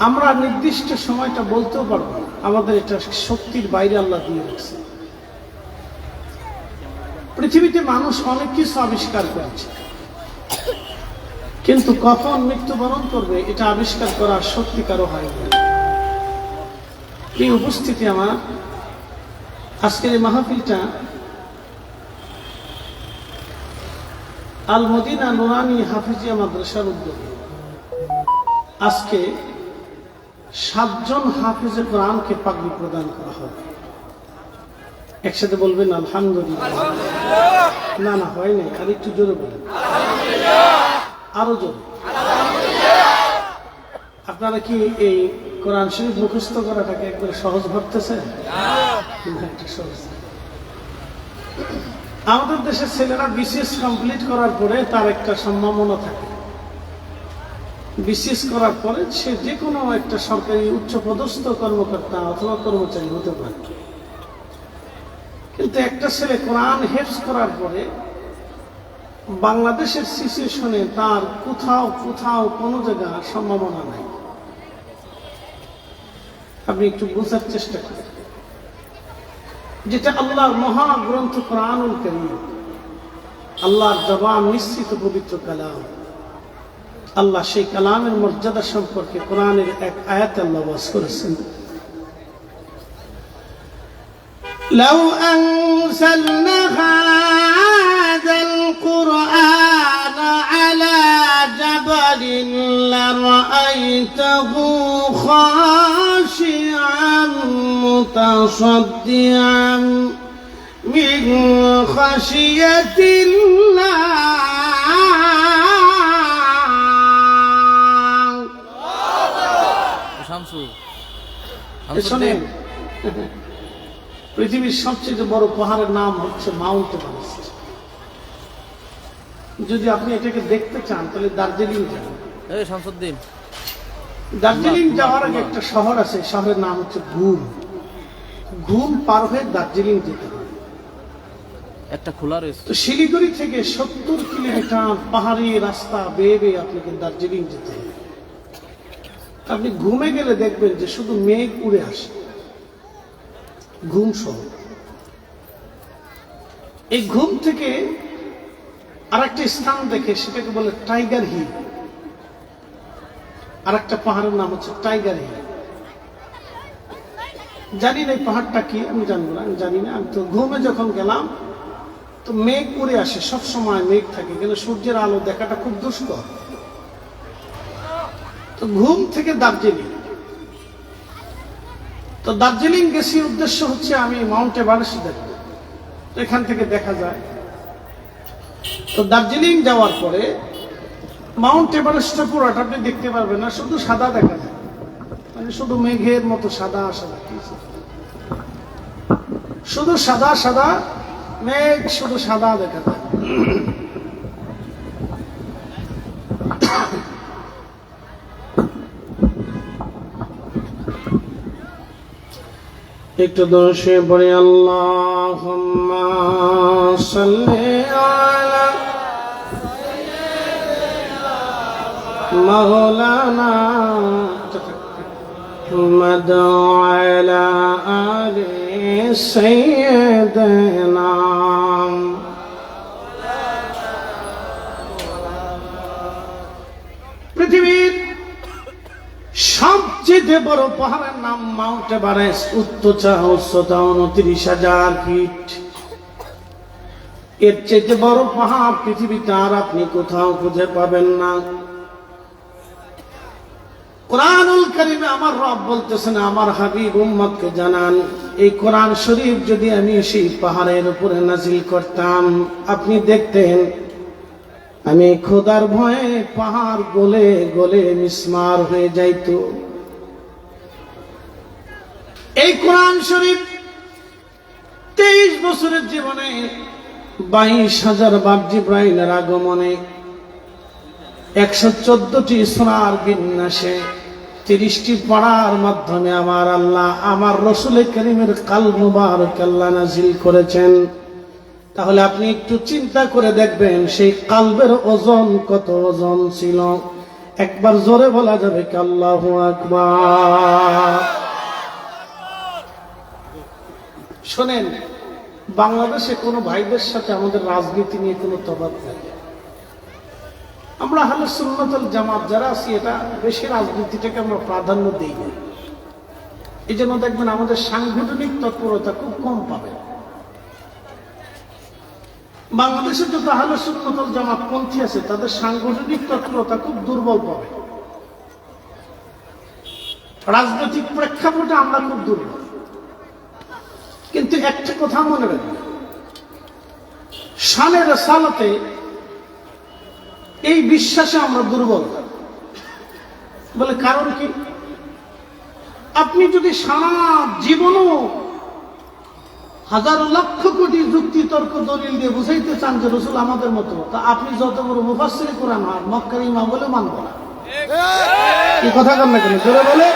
আমরা নির্দিষ্ট সময়টা বলতেও পারবো না, আমাদের এটা শক্তির বাইরে আল্লাহ দিয়ে রাখছে। পৃথিবীতে মানুষ অনেক কিছু আবিষ্কার করেছে, কিন্তু কখন মৃত্যুবরণ করবে এটা আবিষ্কার করার শক্তি কারো হয়নি। এই উপস্থিতি আমার আজকের এই মাহফিলটা আল মদিনা নুরানি হাফিজিয়া মাদ্রাসার উদ্যোগে আজকে 7 জন হাফিজে কোরআনকে পাগড়ি প্রদান করা হবে। একসাথে বলবেন আলহামদুলিল্লাহ। না না, হয় নাই, আর একটু জোরে বলেন, আরো জোরে। আপনারা কি এই কোরআন শরীফ মুখস্থ করাটাকে একবারে সহজ ভাবতেছেন? এটা সহজ। আমাদের দেশের ছেলেরা বিসিএস কমপ্লিট করার পরে তার একটা সম্ভাবনা থাকে, বিসিএস করার পরে সে যে কোনো একটা সরকারি উচ্চপদস্থ কর্মকর্তা অথবা কর্মচারী হতে পারে। কিন্তু একটা ছেলে কোরআন হেফজ করার পরে বাংলাদেশের সিচুয়েশনে তার কোথাও কোনো জায়গায় সম্ভাবনা নাই। আপনি একটু বোঝার চেষ্টা করেন, যেটা আল্লাহর মহাগ্রন্থ কোরআনুল কারীম, আল্লাহর জবান নিশ্চিত পবিত্র কালাম, আল্লাহ সেই কালামের মর্যাদা সম্পর্কে কোরআনের এক আয়াতে আল্লাহ ওয়াজ করেছেন, لو أنزلنا هذا القرآن على جبل لرأيته خاشعا متصدعا من خشية الله. পৃথিবীর সবচেয়ে বড় পাহাড়ের নাম হচ্ছে মাউন্ট এভারেস্ট। যদি আপনি এটাকে দেখতে চান তাহলে দার্জিলিং যান। দার্জিলিং যাওয়ার আগে একটা শহর আছে, শহরের নাম হচ্ছে ঘুম। ঘুম পার হয়ে দার্জিলিং যেতে হবে। একটা খোলা রয়েছে। তো শিলিগুড়ি থেকে 70 কিলোমিটার পাহাড়ি রাস্তা বেয়ে বেয়ে আপনাকে দার্জিলিং যেতে হবে। আপনি ঘুমে গেলে দেখবেন যে শুধু মেঘ উড়ে আসে, ঘুম শহর। এই ঘুম থেকে আরেকটা স্থান দেখে সেটাকে বলে টাইগার হিল। আরেকটা পাহাড়ের নাম হচ্ছে টাইগার হিল। জানি না এই পাহাড়টা কি, আমি জানবো না, আমি জানি না। আমি তো ঘুমে যখন গেলাম তো মেঘ উড়ে আসে, সব সময় মেঘ থাকে, কিন্তু সূর্যের আলো দেখাটা খুব দুষ্কর। তো ঘুম থেকে দার্জিলিং, তো দার্জিলিং গেছি, উদ্দেশ্য হচ্ছে আমি মাউন্ট এভারেস্ট দেখব, তো এখান থেকে দেখা যায়। তো দার্জিলিং যাওয়ার পরে মাউন্ট এভারেস্টটা পুরোটা আপনি দেখতে পারবেন না, শুধু সাদা দেখা যায়, মানে শুধু মেঘের মতো সাদা সাদা, শুধু সাদা সাদা মেঘ, শুধু সাদা দেখা যায়। একটু দোষে পড়ে আল্লাহুম্মা সাল্লি আলা মাওলানা মুহাম্মদ ওয়া আলা আলি সাইয়্যিদিনা। পৃথিবীর সবচেয়ে বড় পাহাড়ের নাম মাউন্ট এভারেস্ট। উচ্চতা 29,000 ফিট। এর চেয়ে বড় পাহাড় পৃথিবীতে আর আপনি কোথাও খুঁজে পাবেন না। কোরআনুল কারীমে আমার রব বলতেছেন, আমার হাবিব উম্মতকে জানান, এই কোরআন শরীফ যদি আমি সেই পাহাড়ের উপরে নাজিল করতাম, আপনি দেখতেন আমি খোদার ভয়ে পাহাড় গলে গলে মিসমার হয়ে যাইত। এই কোরআন শরীফ 23 বছরের জীবনে 22,000 বার জিবরাইলের আগমনে, 114টি সূরার বিন্যাসে, 30টি পারার মাধ্যমে আমার আল্লাহ আমার রাসূল কারীমের কলব মুবারক আল্লাহ নাজিল করেছেন। তাহলে আপনি একটু চিন্তা করে দেখবেন সেই কলবের ওজন কত ওজন ছিল। একবার জোরে বলা যাবে কি আল্লাহু আকবার। শোনেন, বাংলাদেশে কোনো ভাইদের সাথে আমাদের রাজনীতি নিয়ে কোনো তফাৎ নেই। আমরা আহলে সুন্নাত ওয়াল জামাত যারা আছি, এটা বেশি রাজনীতিটাকে আমরা প্রাধান্য দিই না। এই জন্য দেখবেন আমাদের সাংগঠনিক তৎপরতা খুব কম পাবে। বাংলাদেশে যত আহলে সুন্নাত ওয়াল জামাত পন্থী আছে, তাদের সাংগঠনিক তৎপরতা খুব দুর্বল পাবে। রাজনৈতিক প্রেক্ষাপটে আমরা খুব দুর্বল। কিন্তু একটা কথা মনে রাখবেন, শানে রিসালাতে এই বিশ্বাসে আমরা দুর্বল। বলে কারণ কি? আপনি যদি সারা জীবনও হাজার লক্ষ কোটি যুক্তি তর্ক দলিল দিয়ে বুঝাইতে চান যে রাসূল আমাদের মতো, তা আপনি যত বড় মুফাসসির কোরআন আর মক্কার ইমাম বলে মানব না। এই কথা কেন কেন জোরে বলে?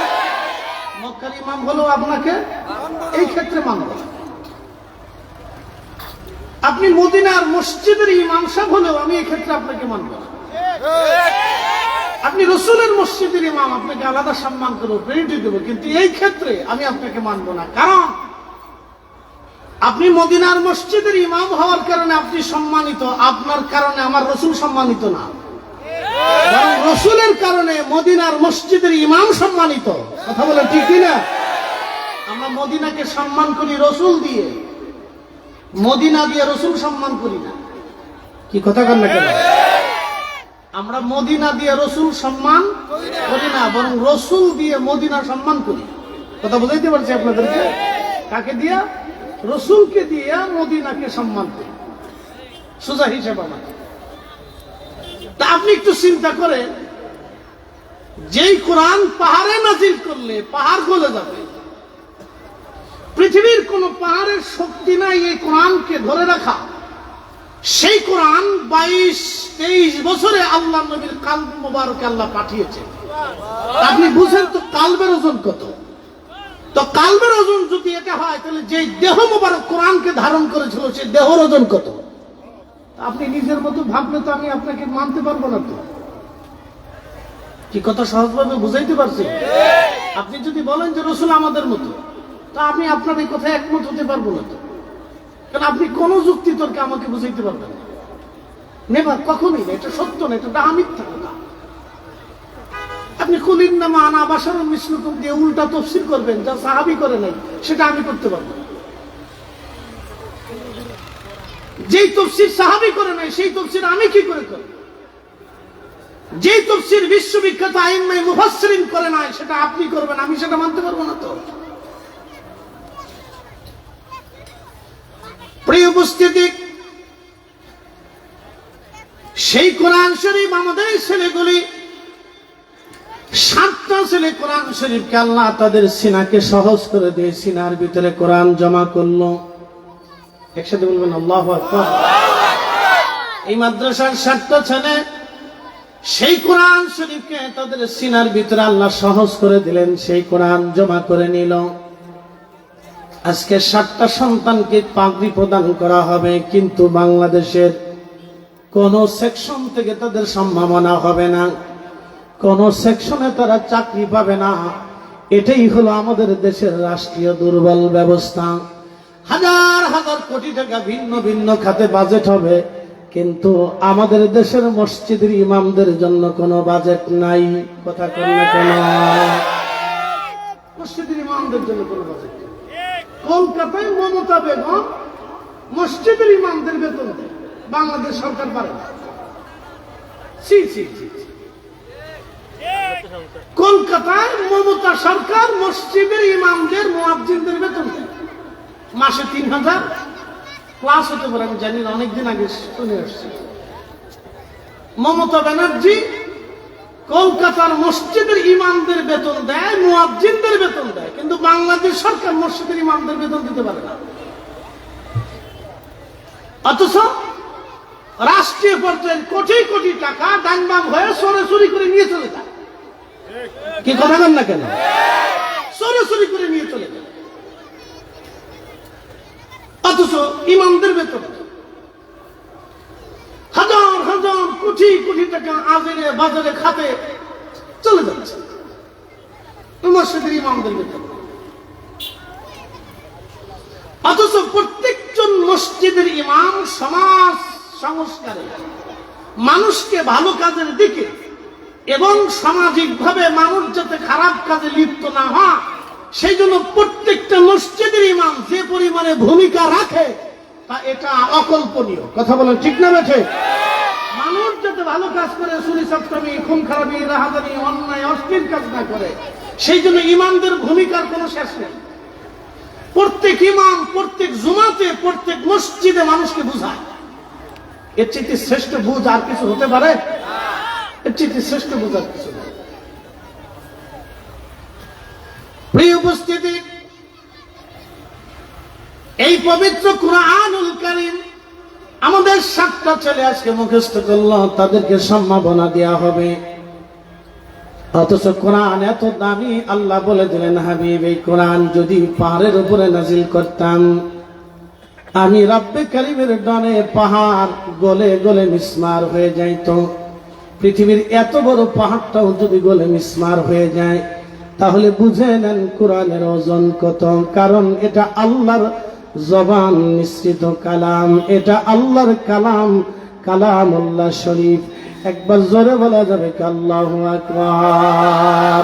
মক্কার ইমাম হলেও আপনাকে এই ক্ষেত্রে মানব না। আপনি মদিনার মসজিদের ইমাম সাহেব হলেও আমি এই ক্ষেত্রে আপনাকে মানব না। আপনি রাসূলের মসজিদের ইমাম, আপনাকে আলাদা সম্মান করবো, প্রেরিটি দেবো, কিন্তু এই ক্ষেত্রে আমি আপনাকে মানব না। কারণ আপনি মদিনার মসজিদের ইমাম হওয়ার কারণে আপনি সম্মানিত, আপনার কারণে আমার রাসূল সম্মানিত না, বরং রাসূলের কারণে মদিনার মসজিদের ইমাম সম্মানিত। কথা বলে ঠিক না? আমরা মদিনাকে সম্মান করি রাসূল দিয়ে, মদিনা দিয়ে রাসূল সম্মান করি না। কি কথা কন না কেন? আমরা মদিনা দিয়ে রাসূল সম্মান করি না, বরং রাসূল দিয়ে মদিনা সম্মান করি। কথা বুঝাইতে পারছি আপনাদেরকে? কাকে দিয়া? রাসূলকে দিয়ে মদিনাকে সম্মান করি, সোজা হিসাব আমার। তা আপনি একটু চিন্তা করেন, যেই কোরআন পাহাড়ে নাজিল করলে পাহাড় গলে যাবে, পৃথিবীর কোন পাহাড়ের শক্তি নাই এই কোরআনকে ধরে রাখা, সেই কোরআন 22-23 বছরে আল্লাহ নবীর কালব মোবারকে আল্লাহ পাঠিয়েছে। আপনি বুঝেন তো কালবের ওজন কত? তো কালবের ওজন যদি এটা হয়, তাহলে যে দেহ মোবারক কোরআনকে ধারণ করেছিল সেই দেহর ওজন কত? আপনি নিজের মতো ভাবলে তো আমি আপনাকে মানতে পারবো না। তো কি কথা সহজভাবে বুঝাইতে পারছি? আপনি যদি বলেন যে রাসূল আমাদের মতো, তা আমি আপনার এই কথায় একমত হতে পারবো না। তো কারণ আপনি কোন যুক্তি তর্কে আমাকে বুঝাইতে পারবেন না, নেভার, কখনই না। এটা সত্য না, এটা মিথ্যা কথা। আপনি কুলিন নামা আনা বাশারুম মিসলুকুম দিয়ে উল্টা তাফসীর করবেন, যা সাহাবী করে নাই, সেটা আমি করতে পারবো না। যেই তাফসীর সাহাবী করে নাই, সেই তাফসীর আমি কি করে করব? যেই তাফসীর বিশ্ববিখ্যাত আইম্মায়ে মুফাসসিরিন করে নাই, সেটা আপনি করবেন, আমি সেটা মানতে পারবো না। তো প্রিয় উপস্থিতি, সেই কোরআন শরীফ আমাদের ছেলেগুলি, 7টা ছেলে কোরআন শরীফকে আল্লাহ তাদের সিনাকে সহজ করে দিয়ে সিনার ভিতরে কোরআন জমা করলো। একসাথে বলবেন আল্লাহু আকবার। এই মাদ্রাসার 7টা ছেলে সেই কোরআন শরীফকে তাদের সিনার ভিতরে আল্লাহ সহজ করে দিলেন, সেই কোরআন জমা করে নিল। আজকে 7টা সন্তানকে পাগড়ি প্রদান করা হবে, কিন্তু বাংলাদেশের কোন সেকশন থেকে তাদের সম্ভাবনা হবে না, কোন সেকশনে তারা চাকরি পাবে না। এটাই হলো আমাদের দেশের রাষ্ট্রীয় দুর্বল ব্যবস্থা। হাজার হাজার কোটি টাকা ভিন্ন ভিন্ন খাতে বাজেট হবে, কিন্তু আমাদের দেশের মসজিদের ইমামদের জন্য কোনো বাজেট নাই। কথা কন্যা কেন? মসজিদের ইমামদের জন্য কোনো বাজেট নেই। কলকাতায় মমতা বেগম মসজিদের ইমামদের বেতন দেয়, বাংলাদেশ সরকার পারে না। কলকাতায় মমতা সরকার মসজিদের ইমামদের মুয়াজ্জিনদের বেতন দেয় মাসে 3000 ক্লাস হতে পারে, আমি জানি না, অনেকদিন আগে শুনে আসছি। মমতা ব্যানার্জি কলকাতার মসজিদের ইমামদের বেতন দেয়, মুয়াজ্জিনদের বেতন দেয়, কিন্তু বাংলাদেশ সরকার মসজিদের ইমামদের বেতন দিতে পারে না। অথচ রাষ্ট্রীয় পর্যায়ে কোটি কোটি টাকা ডান বাম হয়ে চুরি করে নিয়ে চলে যায়। কি কথা বলেন না কেন? চুরি করে নিয়ে চলে যায়। অথচ ইমামদের বেতন হাজার হাজার কোটি কোটি টাকা আজেরে বাজারে খাতে চলে যাচ্ছে মসজিদের ইমামদের ভিতরে। অথচ প্রত্যেকজন মসজিদের ইমাম সমাজ সংস্কারে, মানুষকে ভালো কাজের দিকে এবং সামাজিকভাবে মানুষ যাতে খারাপ কাজে লিপ্ত না হয় সেই জন্য প্রত্যেকটা মসজিদের ইমাম যে পরিমাণে ভূমিকা রাখে তা এটা অকল্পনীয়। কথা বলেন ঠিক না বেঠে? মানুষ যাতে ভালো কাজ করে, চুরি চাপটামি, খুন খারাপি, রাহাজানি, অন্যায় অশ্লীল কাজ না করে, সেই জন্য ইমামদের ভূমিকার কোনো শেষ নেই। প্রত্যেক ইমাম প্রত্যেক জুমাতে প্রত্যেক মসজিদে মানুষকে বুঝায়। এর চেয়ে শ্রেষ্ঠ বুঝ আর কিছু হতে পারে? এর চেয়ে শ্রেষ্ঠ বুঝ আর কিছু নেই। প্রিয় উপস্থিতি, এই পবিত্র কুরআনুল কারীম আমাদের 7টা ছেলে আজকে মুখস্থ করলো, তাদেরকে সম্মাননা দেওয়া হবে। অথচ কোরআন এত দামি, আল্লাহ বলে দিলেন, হাবিব এই কোরআন যদি পাহাড়ের উপরে নাজিল করতাম, আমি রব্বে কারীমের ডনে পাহাড় গলে গলে মিসমার হয়ে যাইত। পৃথিবীর এত বড় পাহাড়টাও যদি গলে মিসমার হয়ে যায়, তাহলে বুঝে নেন কোরআনের ওজন কত। কারণ এটা আল্লাহর জবান মিশ্রিত কালাম, এটা আল্লাহর কালাম, কালামুল্লাহ শরীফ। একবার জোরে বলা যাবে আল্লাহু আকবার।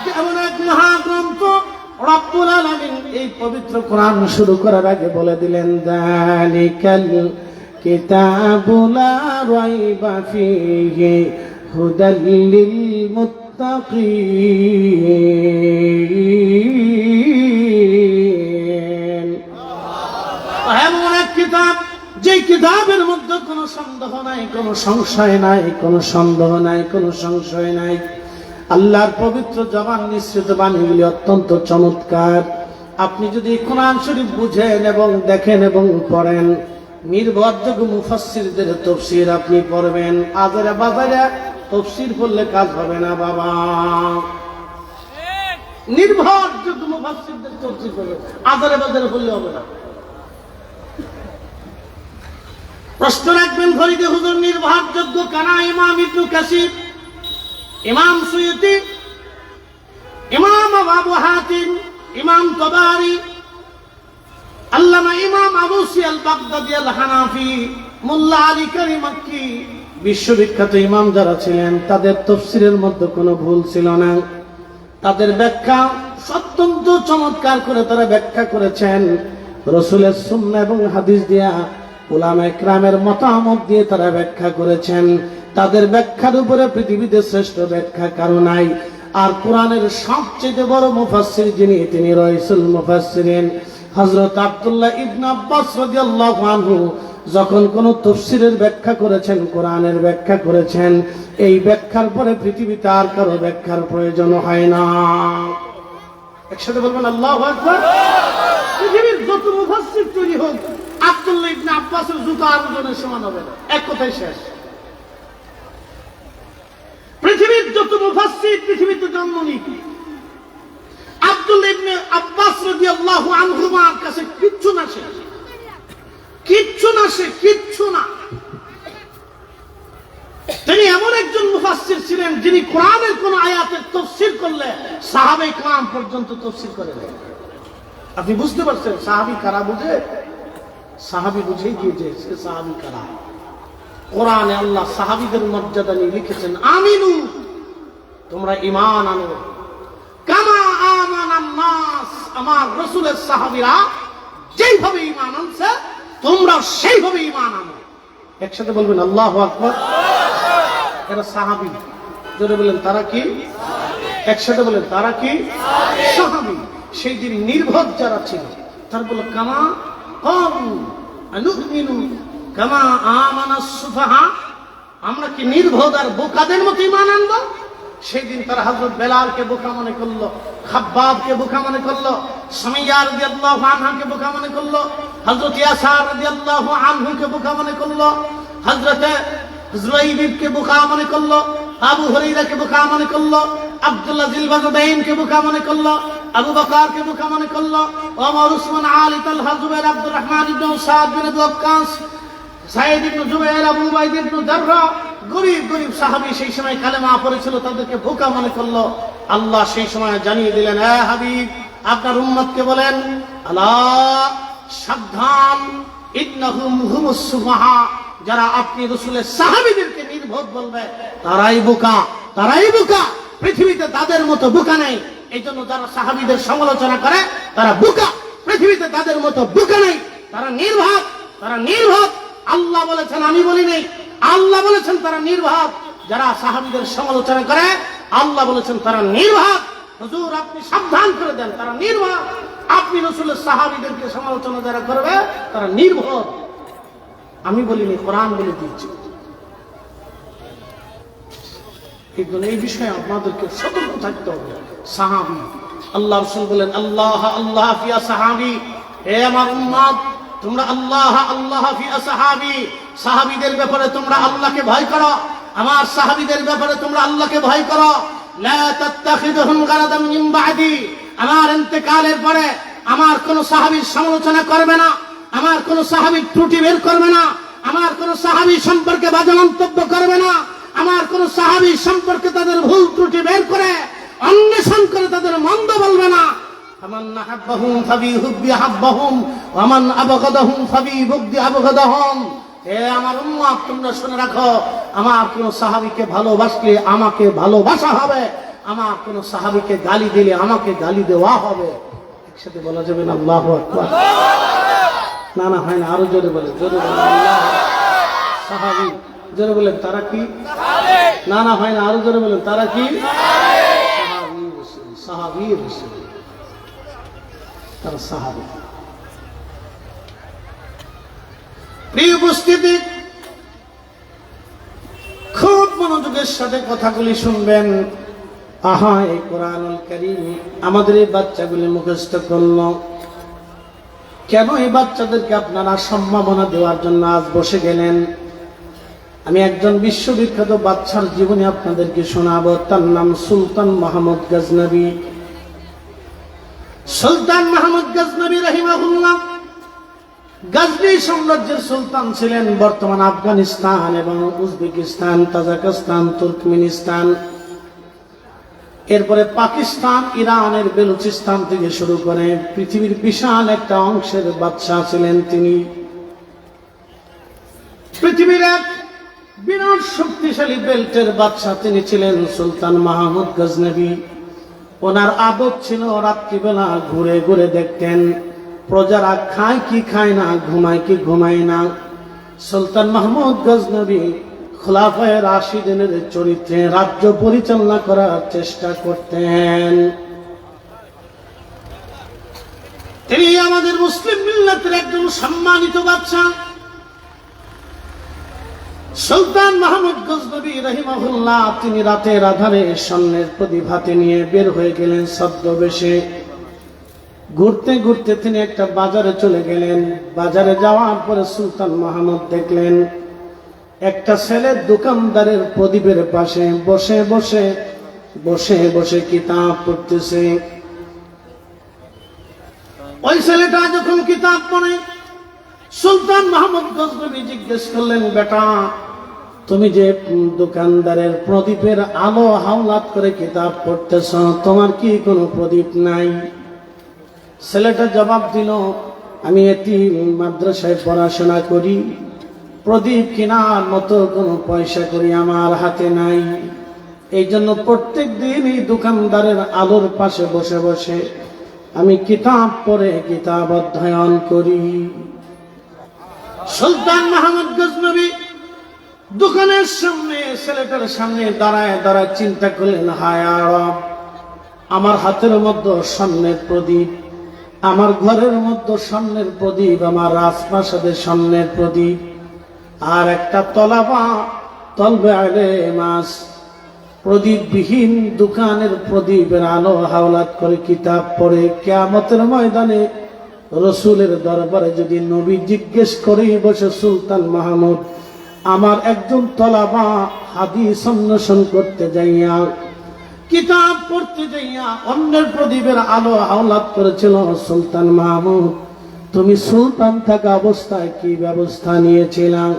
যেমন এক মহাগ্রন্থ রব্বুল আলামিন এই পবিত্র কোরআন শুরু করার আগে বলে দিলেন, যালিকাল কিতাবু লা রাইবা ফীহি হুদাল লিল মুত্তাকিন। এমন এক কিতাব, যে কিতাবের মধ্যে কোনো সন্দেহ নাই, কোনো সংশয় নাই, কোনো সন্দেহ নাই, কোনো সংশয় নাই। আল্লাহর পবিত্র জবান নিঃসৃত বাণীগুলি অত্যন্ত চমৎকার। আপনি যদি কোরআন শরীফ বুঝেন এবং দেখেন এবং পড়েন, নির্ভরযোগ্য মুফাসসিরদের তাফসীর আপনি পড়বেন। আজারে বাজারে তাফসীর পড়লে কাজ হবে না বাবা, নির্ভরযোগ্য মুফাসসিরদের তাফসীর পড়বেন, আজারে বাজারে পড়লে হবে না। প্রশ্ন রাখবেন ঘড়িতে, হুজুর নির্ভরযোগ্য কানা? ইমাম ইবনে কাসির, ইমাম সুয়ুতি, ইমাম আবু হাতিম, ইমাম তাবারি, আল্লামা ইমাম আবু সিয়াল বাগদাদি আল হানাফি, মোল্লা আলী কারি মাক্কি, বিশ্ববিখ্যাত ইমাম যারা ছিলেন, তাদের তাফসীরের মধ্যে কোনো ভুল ছিল না। তাদের ব্যাখ্যা অত্যন্ত চমৎকার করে তারা ব্যাখ্যা করেছেন। রাসূলের সুন্নাহ এবং হাদিস দিয়া, উলামায়ে কেরামের মতামত দিয়ে তারা ব্যাখ্যা করেছেন। তাদের ব্যাখ্যার উপরে পৃথিবীতে শ্রেষ্ঠ ব্যাখ্যা কারো নাই। আর কোরআনের সবচেয়ে বড় মুফাসসির যিনি, তিনি রাইসুল মুফাসসিরিন হযরত আব্দুল্লাহ ইবনে আব্বাস রাদিয়াল্লাহু আনহু যখন কোন তাফসীরের ব্যাখ্যা করেছেন, কোরআনের ব্যাখ্যা করেছেন, এই ব্যাখ্যার পরে পৃথিবীতে আর কারো ব্যাখ্যার প্রয়োজন হয় না। একসাথে বলবেন আল্লাহু আকবার। পৃথিবীর যত মুফাসসির তৈরি হোক, আব্দুল্লাহ ইবনে আব্বাসের জুতা আর ওজনের সমান হবে না। এক কথাই শেষ। পৃথিবীর যত মুফাসসির পৃথিবীতে জন্ম নিক, আব্দুল্লাহ ইবনে আব্বাস রাদিয়াল্লাহু আনহুমার কাছে কিচ্ছু না, সে কিচ্ছু না, সে কিচ্ছু না। তিনি এমন একজন মুফাসসির ছিলেন যিনি কোরআনের কোন আয়াতের তাফসীর করলে সাহাবায়ে কেরাম পর্যন্ত তাফসীর করে দেন। আপনি বুঝতে পারছেন সাহাবী কারা? বুঝে সাহাবী বুঝেই গিয়েছে সে সাহাবী কারা। কোরআনে আল্লাহ সাহাবীদের মর্যাদা নিয়ে লিখেছেন, আমিনু, তোমরা ঈমান আনো, কামা আমানান নাস, আমার রাসূলের সাহাবীরা যেইভাবে ঈমান আনছে তোমরা সেইভাবে ঈমান আনো। একসাথে বলবেন আল্লাহু আকবার। এরা সাহাবী। জোরে বলেন তারা কি? একসাথে বলেন তারা কি? সাহাবী। সেই দিন নির্ভর যারা ছিল তারা বলল, কামা কালু আনুমিনু কামা আমানাস সুফাহা, আমরা কি নির্বোধ আর বোকাদের মতো ঈমান আনবো? সেই দিন তারা হযরত বেলালকে বোকা মনে করলো, খাব্বাবকে বোকা মনে করলো, সুমাইয়া রাদিয়াল্লাহু আনহাকে বোকা মনে করলো, হযরত ইয়াসার রাদিয়াল্লাহু আনহুকে বোকা মনে করলো, হযরত জুরাইবকে বোকা মনে করলো, আবু হুরায়রাকে বোকা মনে করলো, আব্দুল্লাহ জিলবাজুদাইনকে বোকা মনে করলো, আবু বকরকে বোকা মনে করলো, ওমর, উসমান, আলী, তালহা, জুবাইর, আব্দুর রহমান ইবনে সাদ বিন আবি ওয়াক্কাস, সাঈদ ইবনে জুবাইর, আবু উবাইদা ইবনে জাররাহ, গরিব গরিব সাহাবী সেই সময় কালেমা পড়েছিল, তাদেরকে বোকা মনে করলো। আল্লাহ সেই সময় জানিয়ে দিলেন, হ্যাঁ হাবিব, আপনার উম্মতকে বলেন, আলা সাবধান, ইন্নাহুম হুমুস সুফাহা, যারা আপনি রাসূলের সাহাবীদেরকে নির্বোধ বলবে তারাই বোকা, তারাই বোকা। পৃথিবীতে তাদের মতো বোকা নেই। এই জন্য যারা সাহাবীদের সমালোচনা করে তারা বোকা। পৃথিবীতে তাদের মতো বোকা নেই, তারা নির্ভাব, তারা নির্ভাব। আল্লাহ বলেছেন, আমি বলি নাই, আল্লাহ বলেছেন তারা নির্ভাব। যারা সাহাবীদের সমালোচনা করে আল্লাহ বলেছেন তারা নির্ভাব। হুজুর আপনি সাবধান করে দেন, তারা নির্ভাব। আপনি রাসূলের সাহাবীদেরকে সমালোচনা যারা করবে তারা নির্ভর। আমি বলিনি, কোরআন বলে দিয়েছে। এই বিষয়ে আপনাদেরকে সতর্ক থাকতে হবে। সাহাবী, আল্লাহ রাসূল বলেন, আল্লাহ আল্লাহ ফিয়া সাহাবী, হে আমার উম্মত তোমরা আল্লাহ আল্লাহ ফিয়া সাহাবী, সাহাবীদের ব্যাপারে তোমরা আল্লাহকে ভয় করো। আমার সাহাবীদের ব্যাপারে তোমরা আল্লাহকে ভয় করো। লা তাত্তাখিযুহুম গারাদাম মিন বা'দি, আমার ইন্তেকালের পরে আমার কোন সাহাবীর সমালোচনা করবে না, আমার কোন সাহাবীর ত্রুটি বের করবে না, আমার কোন সাহাবী সম্পর্কে বাজে মন্তব্য করবে না, আমার কোন সাহাবী সম্পর্কে তাদের ভুল ত্রুটি বের করে অন্বেষণ করে তাদের মন্দ বলবে না। আমান আহাব্বাহুম ফাবিহুব্বি আহাব্বাহুম ওয়া মান আবগাদাহুম ফাবিবুগদি আবগাদাহুম। হে আমার উম্মত তোমরা শুনে রাখো, আমার কোন সাহাবীকে ভালোবাসলে আমাকে ভালোবাসা হবে, আমার কোন সাহাবীকে গালি দিলে আমাকে গালি দেওয়া হবে। একসাথে বলা যাবে না আল্লাহু আকবার? না না হয় না, আরো জোরে বলে, জোরে বলে আল্লাহ। সাহাবী, জোরে বলেন তারা কি? না না হয় না, আরো জোরে বলেন তারা কি? সাহাবী রাসূল, সাহাবী রাসূল, তারা সাহাবী। প্রিয় উপস্থিতি, খুব মনোযোগের সাথে কথাগুলি শুনবেন। আহা, এই কোরআনুল কারীম আমাদের এই বাচ্চাগুলি মুখস্থ করলো কেন? এই বাচ্চাদেরকে আপনারা সম্মাননা দেওয়ার জন্য আজ বসে গেলেন। আমি একজন বিশ্ববিখ্যাত বাচ্চার জীবনী আপনাদেরকে শোনাবো। তার নাম সুলতান মাহমুদ গজনবী। সুলতান মাহমুদ গজনবী রাহিমাহুল্লাহ গজনী সাম্রাজ্যের সুলতান ছিলেন। বর্তমান আফগানিস্তান এবং উজবেকিস্তান, তাজিকিস্তান, তুর্কমেনিস্তান, এরপরে পাকিস্তান, ইরানের বেলুচিস্তান থেকে শুরু করে পৃথিবীর বিশাল একটা অংশের বাদশাহ ছিলেন তিনি। পৃথিবীর এক বিরাট শক্তিশালী বেল্টের বাদশাহ তিনি ছিলেন সুলতান মাহমুদ গজনবী। ওনার আদত ছিল রাত্রিবেলা ঘুরে ঘুরে দেখতেন প্রজারা খায় কি খায় না, ঘুমায় কি ঘুমায় না। সুলতান মাহমুদ গজনবী খোলাফায়ে রাশিদিনের চরিত্রে রাজ্য পরিচালনা করার চেষ্টা করতেন। তিনি আমাদের মুসলিম মিল্লাতের একজন সম্মানিত বাদশা। সুলতান মাহমুদ গজনবী রাহিমাহুল্লাহ তিনি রাতের আধারে স্বর্ণের প্রদীপ হাতে নিয়ে বের হয়ে গেলেন ছদ্মবেশে। ঘুরতে ঘুরতে তিনি একটা বাজারে চলে গেলেন। বাজারে যাওয়ার পরে সুলতান মাহমুদ দেখলেন একটা ছেলে দোকানদারের প্রদীপের পাশে বসে বসে বসে বসে কিতাব পড়তেছে। ওই ছেলেটা যখন কিতাব পড়ে সুলতান মাহমুদ গজনবী জিজ্ঞেস করলেন, বেটা তুমি যে দোকানদারের প্রদীপের আলো হাওলাত করে কিতাব পড়তেছ, তোমার কি কোনো প্রদীপ নাই? ছেলেটা জবাব দিল, আমি এতিম মাদ্রাসায় পড়াশোনা করি, প্রদীপ কেনার মতো কোনো পয়সা করি আমার হাতে নাই। এই জন্য প্রত্যেক দিন এই দোকানদারের আলোর পাশে বসে বসে আমি কিতাব পড়ে কিতাব অধ্যয়ন করি। সুলতান মাহমুদ গজনবী দোকানের সামনে ছেলেটার সামনে দাঁড়ায় দাঁড়ায় চিন্তা করলেন, হায় রব, আমার হাতের মধ্যে স্বর্ণের প্রদীপ, আমার ঘরের মধ্যে স্বর্ণের প্রদীপ, আমার রাজপ্রাসাদের স্বর্ণের প্রদীপ, আর একটা তলবে আলে মাস প্রদীপবিহীন দোকানের প্রদীপের আলো হাওলাত করে কিতাব পড়ে কিয়ামতের ময়দানে রসুলের দরবারে যদি নবী জিজ্ঞেস করে বসে, সুলতান মাহমুদ আমার একজন তলাবা হাদিস অন্বেষণ করতে যাইয়া কিতাব পড়তে যাইয়া অন্যের প্রদীপের আলো হাওলাত করেছিল, সুলতান মাহমুদ তুমি সুলতান থাকা অবস্থায় কি ব্যবস্থা নিয়েছিলাম?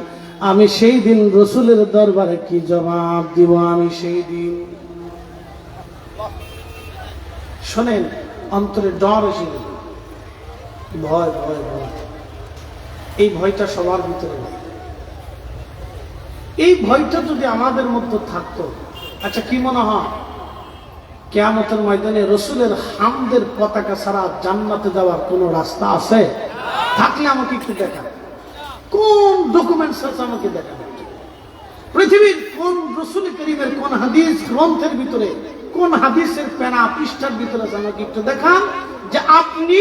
আমি সেই দিন রসুলের দরবারে কি জবাব দিব? আমি সেই দিন, শোনেন, অন্তরে ডর এসে গেল, ভয় ভয় ভয়। এই ভয়টা সবার ভিতরে নেই। এই ভয়টা যদি আমাদের মধ্যে থাকতো, আচ্ছা কি মনে হয় কিয়ামতের ময়দানে রসুলের হামদের পতাকা ছাড়া জান্নাতে যাওয়ার কোন রাস্তা আছে? থাকলে আমাকে একটু দেখান, কোন ডকুমেন্টস আছে আমাকে দেখান। পৃথিবীর কোন রসুল করিমের কোন হাদিস গ্রন্থের ভিতরে, কোন হাদিসের পেনা পৃষ্ঠার ভিতরে আছে আমাকে একটু দেখান যে আপনি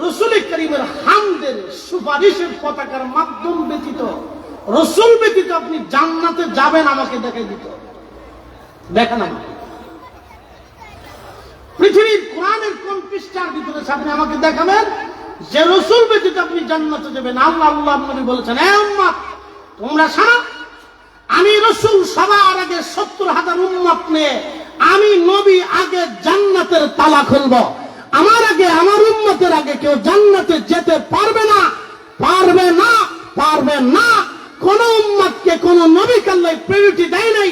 রসুল করিমের হামদের সুপারিশের পতাকার মাধ্যম ব্যতীত, রসুল ব্যতীত আপনি জান্নাতে যাবেন, আমাকে দেখাই দিত। দেখান আমাকে। পৃথিবীর কোরআনের কোন পৃষ্ঠার ভিতরে আপনি আমাকে দেখাবেন যে রসুল ব্যতীত আপনি জান্নাতে যাবেন? আল্লাহ আল্লাহ নবী বলেছেন, হে উম্মত তোমরা শোনো, আমি রসুল সবার আগে 70,000 উম্মত নিয়ে আমি নবী আগে জান্নাতের তালা খুলব। আমার আগে, আমার উম্মতের আগে কেউ জান্নাতে যেতে পারবে না, পারবে না, পারবে না। কোন উম্মতকে কোন নবীকে আল্লাহ প্রায়োরিটি দেয় নাই,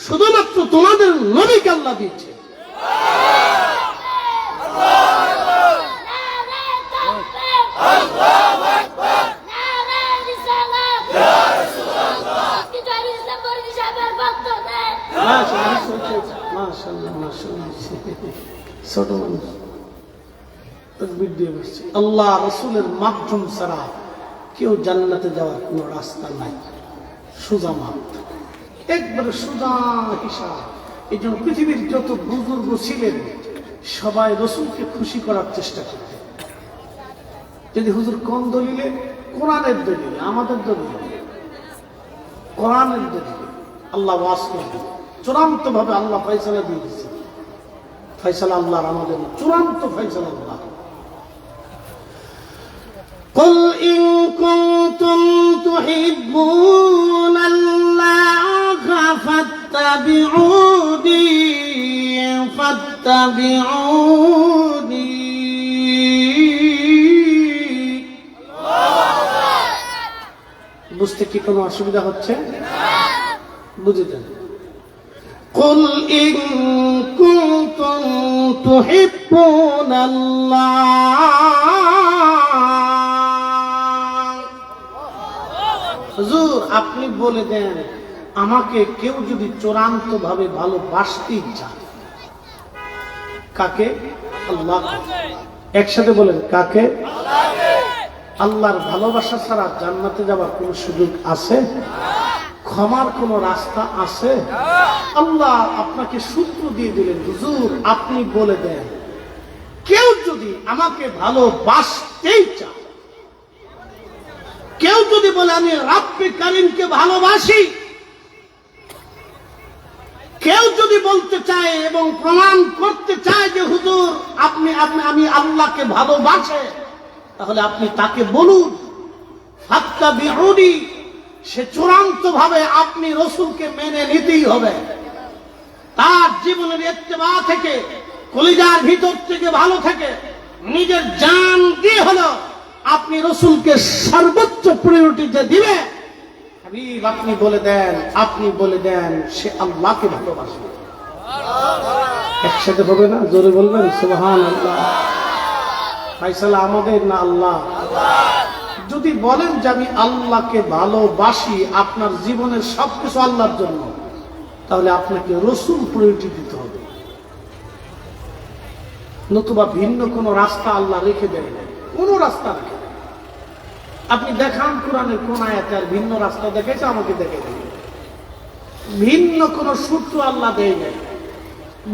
শুধুমাত্র তোমাদের নবীকে আল্লাহ দিয়েছে। আল্লাহ রসুলের মাধ্যম ছাড়া কেউ জান্নাতে যাওয়ার কোন রাস্তা নাই, সোজা মাপ, একবারে সোজা হিসাব। এই জন্য পৃথিবীর যত বুজুর্গ ছিলেন সবাই রসুলকে খুশি করার চেষ্টা করতেন। যদি হুজুর কোন দলিলে? কোরআনের দলিলে, আমাদের দলিলে, কোরআনের দলিলে আল্লাহ ওয়াজ করবেন। চূড়ান্ত ভাবে আল্লাহ ফয়সালা দিয়ে দিচ্ছে। ফয়সালা আল্লাহর, আমাদের চূড়ান্ত ফয়সালা আল্লাহ। قل إن كنتم تحبون الله فاتبعوني বুঝতে কি কোনো অসুবিধা হচ্ছে? বুঝেছেন? قل إن كنتم تحبون الله, হুজুর আপনি বলে দেন আমাকে কেউ যদি চূড়ান্ত ভাবে ভালোবাসতে চায়, কাকে? আল্লাহ। একসাথে বলেন, কাকে? আল্লাহর ভালোবাসা ছাড়া জান্নাতে যাওয়ার কোন সুযোগ আছে? ক্ষমার কোন রাস্তা আছে? আল্লাহ আপনাকে সূত্র দিয়ে দিলেন, হুজুর আপনি বলে দেন কেউ যদি আমাকে ভালোবাসতেই চায়, কেউ যদি বলে আমি রাব্বে কারীমকে ভালোবাসি, কেউ যদি বলতে চায় এবং প্রমাণ করতে চায় যে হুজুর আমি আল্লাহকে ভালোবাসে, তাহলে আপনি তাকে বলুন ফাত্তাবিউনি। সে চূড়ান্ত ভাবে আপনি রসুলকে মেনে নিতেই হবে। তার জীবনের ইত্তেবা থেকে, কলিজার ভিতর থেকে ভালো থেকে, নিজের জান দিয়ে হলো আপনি রসুলকে সর্বোচ্চ প্রায়োরিটি যে দিবে, হাবিব আপনি বলে দেন, আপনি বলে দেন সে আল্লাহকে ভালোবাসে। একসাথে হবে না? জোরে বলবেন সুবহানাল্লাহ। ফয়সালা আমাদের না আল্লাহ? যদি বলেন যে আমি আল্লাহকে ভালোবাসি, আপনার জীবনের সবকিছু আল্লাহর জন্য, তাহলে আপনাকে রসুল প্রায়োরিটি দিতে হবে, নতুবা ভিন্ন কোন রাস্তা আল্লাহ রেখে দেয় না, কোন রাস্তা রেখে দেয়। আপনি দেখান কোরআনের কোন আয়াতে আর ভিন্ন রাস্তা দেখেছে? আমাকে দেখে দেন। ভিন্ন কোন সূত্র আল্লাহ দেয় নাই,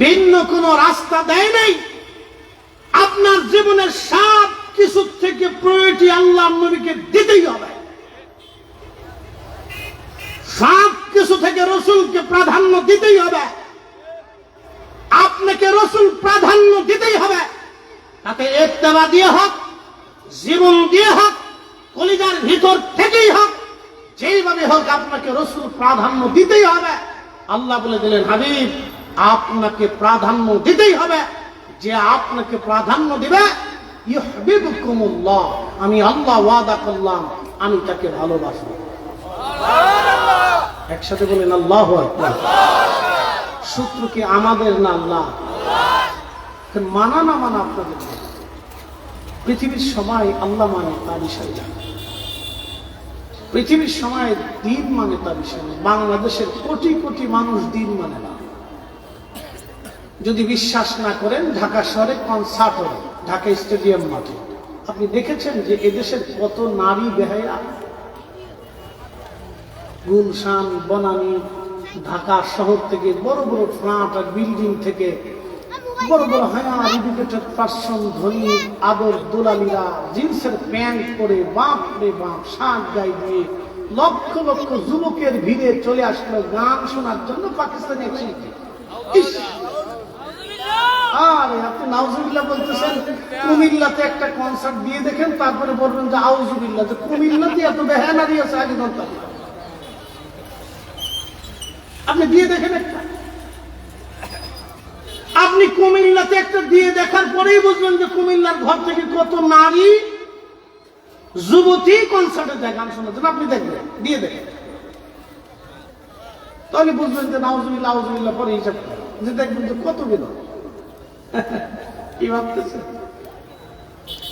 ভিন্ন কোন রাস্তা দেয় নাই। আপনার জীবনের সব কিছু থেকে প্রায়োরিটি আল্লাহ নবীকে দিতেই হবে। সব কিছু থেকে রসুলকে প্রাধান্য দিতেই হবে। আপনাকে রসুল প্রাধান্য দিতেই হবে। তাতে ইত্তেবা দিয়ে হোক, জীবন দিয়ে হোক, কলিজার ভিতর থেকেই হোক, যেইভাবে হোক আপনাকে রসুল প্রাধান্য দিতেই হবে। আল্লাহ বলে দিলেন, হাবিব আপনাকে প্রাধান্য দিতেই হবে। যে আপনাকে প্রাধান্য দিবে, ইউহিব্বুকুমুল্লাহ, আমি আল্লাহ ওয়াদা করলাম আমি তাকে ভালোবাসবো। একসাথে বলেন আল্লাহু আকবার। শত্রু কি আমাদের না আল্লাহ? মানা না মানা আপনাদের না। পৃথিবীর সবাই আল্লাহ মানে তা বিষয় না, পৃথিবীর সবাই দিন মানে তা বিষয় না। বাংলাদেশের কোটি কোটি মানুষ দিন মানে না। যদি বিশ্বাস না করেন, ঢাকা শহরে কনসার্ট হয়, ঢাকা স্টেডিয়াম মাঠে আপনি দেখেছেন যে এদেশের কত নারী বেহায়া, গুলশান, বনানী, ঢাকা শহর থেকে বড় বড় ফ্ল্যাট আর বিল্ডিং থেকে বড় বড় হায়ার এডুকেটেড পার্সন, ধনী আদর দুলালিরা জিন্সের প্যান্ট পরে বাপ রে বাপ শাক গায়ে দিয়ে লক্ষ লক্ষ যুবকের ভিড়ে চলে আসলো গান শোনার জন্য পাকিস্তানি এক শিল্পী। আরে আপনি নাউজুবিল্লাহ বলতেছেন, কুমিল্লাতে একটা কনসার্ট দিয়ে দেখেন, তারপরে বলবেন যে আউজুবিল্লাহ, যে কুমিল্লাতে এত বেহায়া নারী আছে আগে জানতাম না। আপনি দিয়ে দেখেন একটা, আপনি কুমিল্লাতে একটা দিয়ে দেখার পরেই বুঝবেন যে কুমিল্লার ঘর থেকে কত নারী যুবতী কনসার্টে যায় গান শোনার জন্য। আপনি দেখবেন, দিয়ে দেখেন, তাহলে বুঝবেন যে নাউজুবিল্লাহ আউজুবিল্লাহ পরে হিসাব করেন, যে দেখবেন যে কত বিনোদ। কি ভাবতেছে?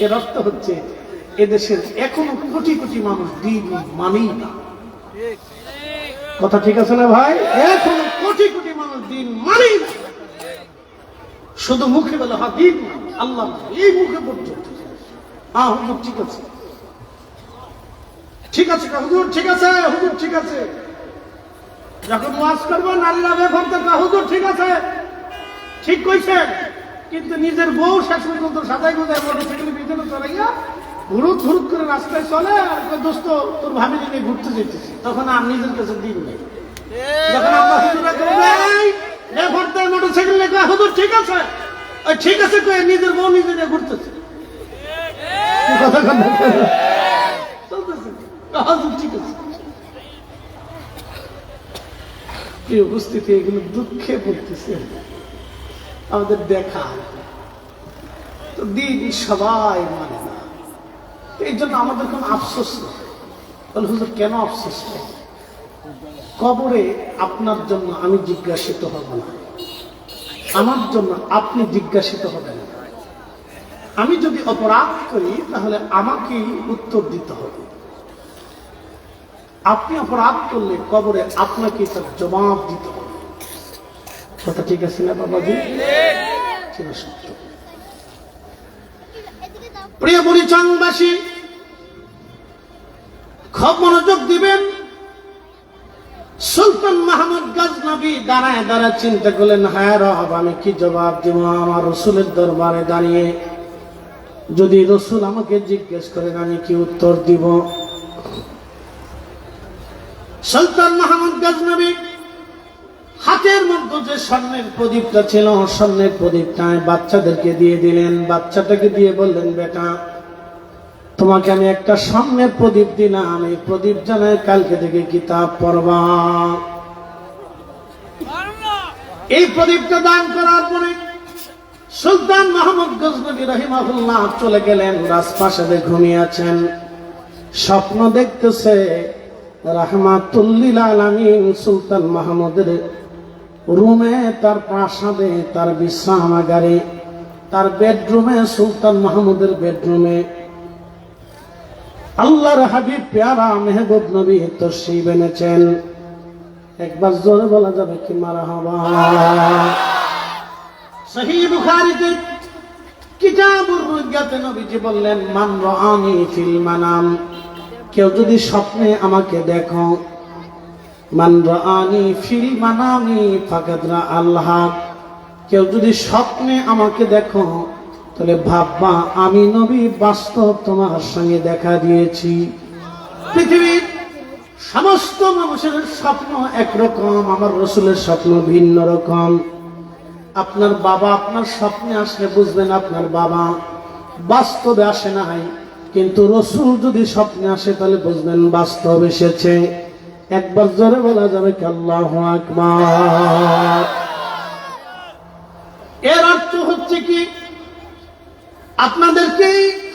এর অর্থ হচ্ছে এদেশের এখনো কোটি কোটি মানুষ দিন মানেই না। কথা ঠিক আছে না ভাই? এখনো কোটি কোটি মানুষ দিন মানেই না, শুধু মুখে বলে হ্যাঁ দিন আল্লাহ, এই মুখে পর্যন্ত হ্যাঁ হুজুর ঠিক আছে, ঠিক আছে হুজুর ঠিক আছে, হুজুর ঠিক আছে। যখন ওয়াজ করবো নারীরা বেফার দেখা, হুজুর ঠিক আছে, ঠিক কইছেন, কিন্তু নিজের বউ শেষ পর্যন্ত সাজাই গোজায় মোটরসাইকেলের পিছনে চড়াইয়া ঘুরুত ঘুরুত করে রাস্তায় চলে, আর দোস্ত তোর ভাবি নিয়ে ঘুরতে যেতেছি, তখন আর নিজের কাছে দিন নেই। যখন আমরা হুজুরা করবে মোটরসাইকেল লেখা, হুজুর ঠিক আছে, ঠিক আছে কয়ে নিজের বউ নিজে নিয়ে ঘুরতেছে। কথা চলতেছে, হুজুর ঠিক আছে। কি উপস্থিতি, এগুলো দুঃখে পড়তেছে আমাদের দেখা। তো দিন সবাই মানে না, এই জন্য আমাদের কোন আফসোস নেই। বলে হুজুর কেন আফসোস নেই? কবরে আপনার জন্য আমি জিজ্ঞাসিত হব না, আমার জন্য আপনি জিজ্ঞাসিত হবেন না। আমি যদি অপরাধ করি তাহলে আমাকেই উত্তর দিতে হবে। আপনি অপরাধ করলে কবরে আপনাকে তার জবাব দিতে হবে। কথা ঠিক আছে না বাবাজি? ছিল সত্য। প্রিয় বুড়িচংবাসী, খুব মনোযোগ দিবেন। সুলতান মাহমুদ গজনবী দাঁড়ায় দাঁড়ায় চিন্তা করলেন, হ্যাঁ রব আমি কি জবাব দিব আমার রসুলের দরবারে দাঁড়িয়ে? যদি রসুল আমাকে জিজ্ঞেস করেন আমি কি উত্তর দিব? সুলতান মাহমুদ গজনবী হাতের মধ্যে যে স্বর্ণের প্রদীপটা ছিল, স্বর্ণের প্রদীপটায় বাচ্চাদেরকে দিয়ে দিলেন। বাচ্চাটাকে দিয়ে বললেন, বেটা তোমাকে আমি একটা স্বর্ণের প্রদীপ দিলাম, এই প্রদীপ জানায় কালকে থেকে কিতাব পড়বা। এই প্রদীপটা দান করার পরে সুলতান মাহমুদ গজনবী রাহিমাহুল্লাহ চলে গেলেন। রাজপ্রাসাদে ঘুমিয়ে আছেন, স্বপ্ন দেখতেছে রাহমাতুল লিল আলামিন সুলতান মাহমুদের রুমে, তার প্রাসাদে, তার বিশ্রামাগারে, তার বেডরুমে, সুলতান মাহমুদের বেডরুমে আল্লাহর হাবিব প্যারা মেহবুব নবী তশরিফ এনেছেন। একবার জোরে বলা যাবে কি মারহাবা? সহিহ বুখারীতে কিতাবুর রুয়াতে নবীজি বললেন, মান রাআনি ফিল মানাম, কেউ যদি স্বপ্নে আমাকে দেখো, মান রাআনি ফিল মানামি ফাকাদ রা আল্লাহ, কেউ যদি স্বপ্নে আমাকে দেখো তাহলে ভাববা আমি নবী বাস্তব তোমার সঙ্গে দেখা দিয়েছি। পৃথিবীর সমস্ত মানুষের স্বপ্ন একরকম, আমার রসুলের স্বপ্ন ভিন্ন রকম। আপনার বাবা আপনার স্বপ্নে আসলে বুঝবেন আপনার বাবা বাস্তবে আসে নাই, কিন্তু রসুল যদি স্বপ্নে আসে তাহলে বুঝবেন বাস্তব এসেছে। একবার জোরে বলা যাবে কি আল্লাহু আকবার? এর অর্থ হচ্ছে কি, আপনাদেরকে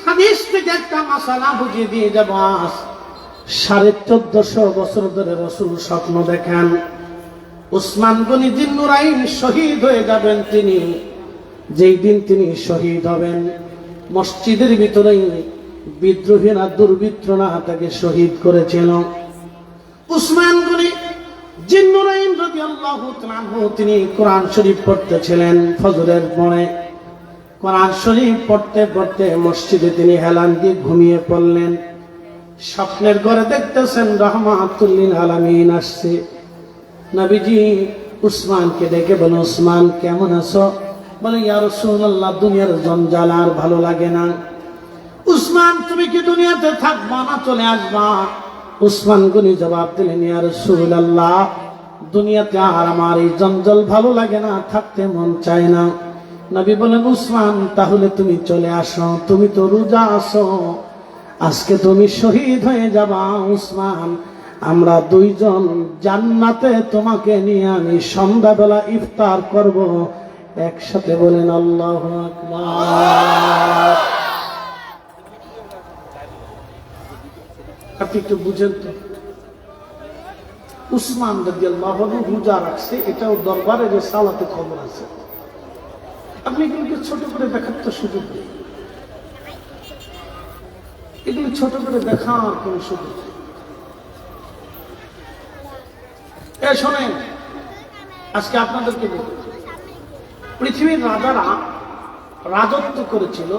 হাদিস থেকে একটা মাসালা বুঝিয়ে দিয়ে যাব। 1450 বছর ধরে রাসূল স্বপ্ন দেখেন উসমান গনি জিন্নুরাইন শহীদ হয়ে যাবেন। তিনি যেই দিন তিনি শহীদ হবেন, মসজিদের ভিতরেই বিদ্রোহীরা দুর্বৃত্তরা তাকে শহীদ করেছিল। উসমান গনি জিন্নুরাইন রাদিয়াল্লাহু তাআলা আনহু তিনি কোরআন শরীফ পড়তেছিলেন। ফজরের পরে কোরআন শরীফ পড়তে পড়তে মসজিদে তিনি হেলান দিয়ে ঘুমিয়ে পড়লেন। স্বপ্নের ঘরে দেখতেছেন রাহমাতুল লিল আলামিন আসছে। নবীজি উসমানকে ডেকে বলেন, উসমান কেমন আছো? বলে, ইয়া রাসূলুল্লাহ, দুনিয়ার জঞ্জাল আর ভালো লাগে না। উসমান, তুমি কি দুনিয়াতে থাকবা না চলে আসবা? উসমান গনি জবাব দিলেন, ইয়া রাসূলুল্লাহ, দুনিয়াতে আর আমার এই জঞ্জাল ভালো লাগে না, থাকতে মন চায় না। নবী বলেন, উসমান তাহলে তুমি চলে আসো, তুমি তো রোজা আছো, আজকে তুমি শহীদ হয়ে যাবা। উসমান, আমরা দুইজন জান্নাতে তোমাকে নিয়ে আমি সন্ধ্যাবেলা ইফতার করব, একসাথে বলেন আল্লাহু আকবার। আপনি একটু বুঝেন তো, উসমান রাদিয়াল্লাহু আনহু রোজা রাখছে, এটাও দরবারে রিসালাতে খবর আছে। আপনি এগুলোকে ছোট করে দেখার তো সুযোগ নেই, এগুলো ছোট করে দেখার কোন সুযোগ নেই। শোনেন, আজকে আপনাদেরকে বলি, পৃথিবীর রাজারা রাজত্ব করেছিল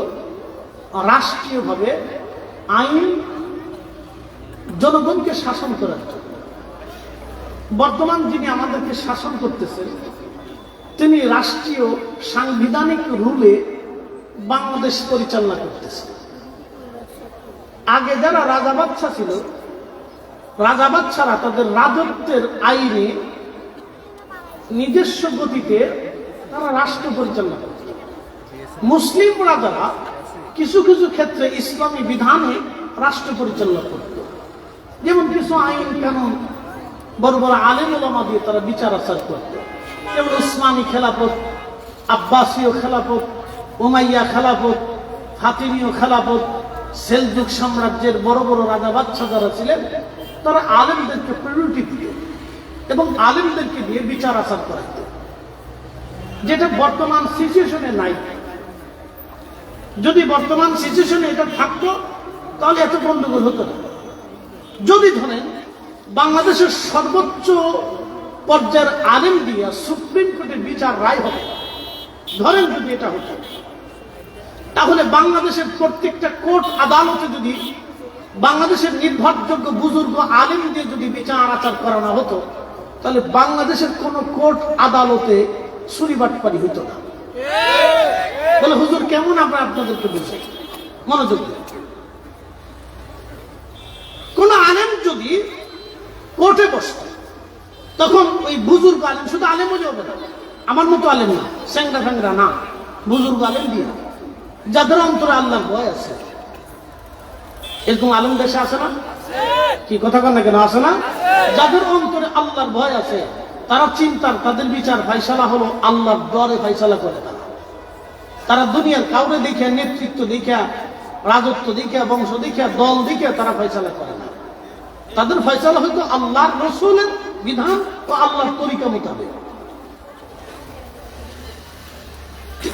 রাষ্ট্রীয়ভাবে আইন জনগণকে শাসন করার জন্য। বর্তমান যিনি আমাদেরকে শাসন করতেছেন তিনি রাষ্ট্রীয় সাংবিধানিক রুলে বাংলাদেশ পরিচালনা করতেছেন। আগে যারা রাজা বাদশা ছিল, রাজা বাদশারা তাদের রাজত্বের আইনে নিজস্ব গতিতে তারা রাষ্ট্র পরিচালনা করত। মুসলিম রাজারা কিছু কিছু ক্ষেত্রে ইসলামী বিধানে রাষ্ট্র পরিচালনা করত। যেমন কিছু আইন কানুন বড় বড় আলেম ওলামা দিয়ে তারা বিচার আচার করত। যেমন উসমানী খেলাফত, আব্বাসীয় খেলাফত, উমাইয়া খেলাফত, ফাতিমীয় খেলাফত, সেলজুক সাম্রাজ্যের বড় বড় রাজা বাদশা যারা ছিলেন তারা আলেমদেরকে প্রায়োরিটি দিত এবং আলেমদেরকে দিয়ে বিচার আচার করাইত, যেটা বর্তমান সিচুয়েশনে নাই। যদি বর্তমান সিচুয়েশনে এটা থাকতো তাহলে এত গন্ডগোল হতো না। যদি ধরেন বাংলাদেশের সর্বোচ্চ পর্যায়ের আলেম দিয়া সুপ্রিম কোর্টের বিচার রায় হবে, ধরেন যদি এটা হতো, তাহলে বাংলাদেশের প্রত্যেকটা কোর্ট আদালতে যদি বাংলাদেশের নির্ভরযোগ্য বুজুর্গ আলেম দিয়ে যদি বিচার আচার করানো হতো, তাহলে বাংলাদেশের কোন কোর্ট আদালতে চুরিবাটপারি হতো না। বলে, হুজুর কেমন? আমরা আপনাদেরকে বুঝাই, মনোযোগ দিন। কোন আলেম যদি কোর্টে বসত, তখন ওই বুজুর্গ আলেম, শুধু আলেম হলে হবে না, আমার মতো আলেম না, স্যাংরা ফ্যাংরা না, বুজুর্গ আলেম দিয়ে যাদের অন্তরে আল্লাহর ভয় আছে। এরকম আলেম দেশে আছে না? কি কথা কন না কেন? আছে না? যাদের অন্তরে আল্লাহর ভয় আছে, তারা চিন্তার, তাদের বিচার ফাইসালা হলো আল্লাহর ডরে ফাইসালা করে। তারা দুনিয়ার কাউরে দেখে, নেতৃত্ব দেখে, রাজত্ব দেখে, বংশ দেখে, দল দেখে তারা ফাইসালা করে না। তাদের ফাইসালা হয়তো আল্লাহর রাসূলের বিধান ও আল্লাহর তরিকা মোতাবেক।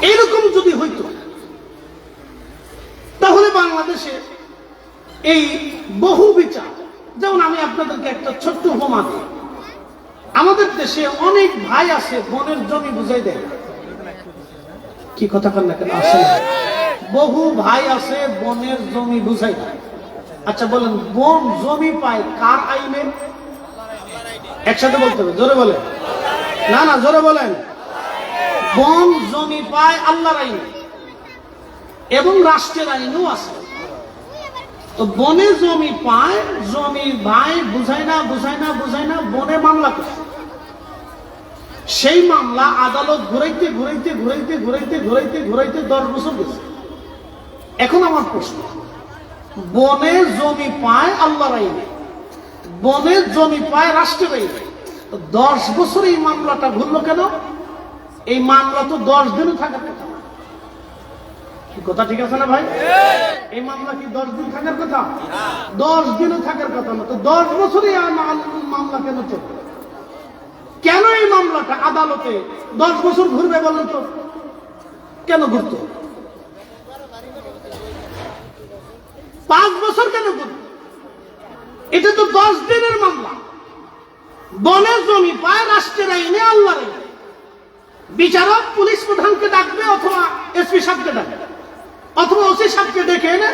এইরকম যদি হইতো, তাহলে বাংলাদেশে এই বহু বিচার, যেমন আমি আপনাদেরকে একটা ছোট্ট উপমা দিই। আমাদের দেশে অনেক ভাই আছে বনের জমি বুঝাই দেয়। কি কথা কন না কেন? আসে বহু ভাই আছে বনের জমি বুঝাই দেয়। আচ্ছা বলেন, বন জমি পায় কার আইনে? একসাথে বলতে হবে, জোরে বলেন। না না, জোরে বলেন। বন জমি পায় আল্লাহর আইনে এবং রাষ্ট্রের আইনও আছে। তো বনে জমি পায়, জমি ভাই বুঝায় না, বুঝায় না, বুঝায় না, বনে মামলা করে। সেই মামলা আদালত ঘুরাইতে ঘুরাইতে ঘুরাইতে ঘুরাইতে ঘুরাইতে ঘুরাইতে 10 বছর গেছে। এখন আমার প্রশ্ন, বনে জমি পায় আল্লাহর আইনে, বনে জমি পায় রাষ্ট্রের আইনে, 10 বছর এই মামলাটা ঘুরলো কেন? এই মামলা তো 10 দিনও থাকার কথা। কথা ঠিক আছে না ভাই? এই মামলা কি 10 দিন থাকার কথা? 10 দিনও থাকার কথা না, তো 10 বছরই মামলা কেন চলবে? কেন এই মামলাটা আদালতে 10 বছর ঘুরবে বলেন তো? কেন ঘুরতো? 5 বছর কেন ঘুরতো? এটা তো 10 দিনের মামলা। বনে জমি পায় রাষ্ট্রের আইনে, আল্লাহর আইনে। বিচারক পুলিশ প্রধানকে ডাকবে অথবা এসপি সাহেবকে ডাকবে অথবা ওসি সাহেবকে ডেকে এনে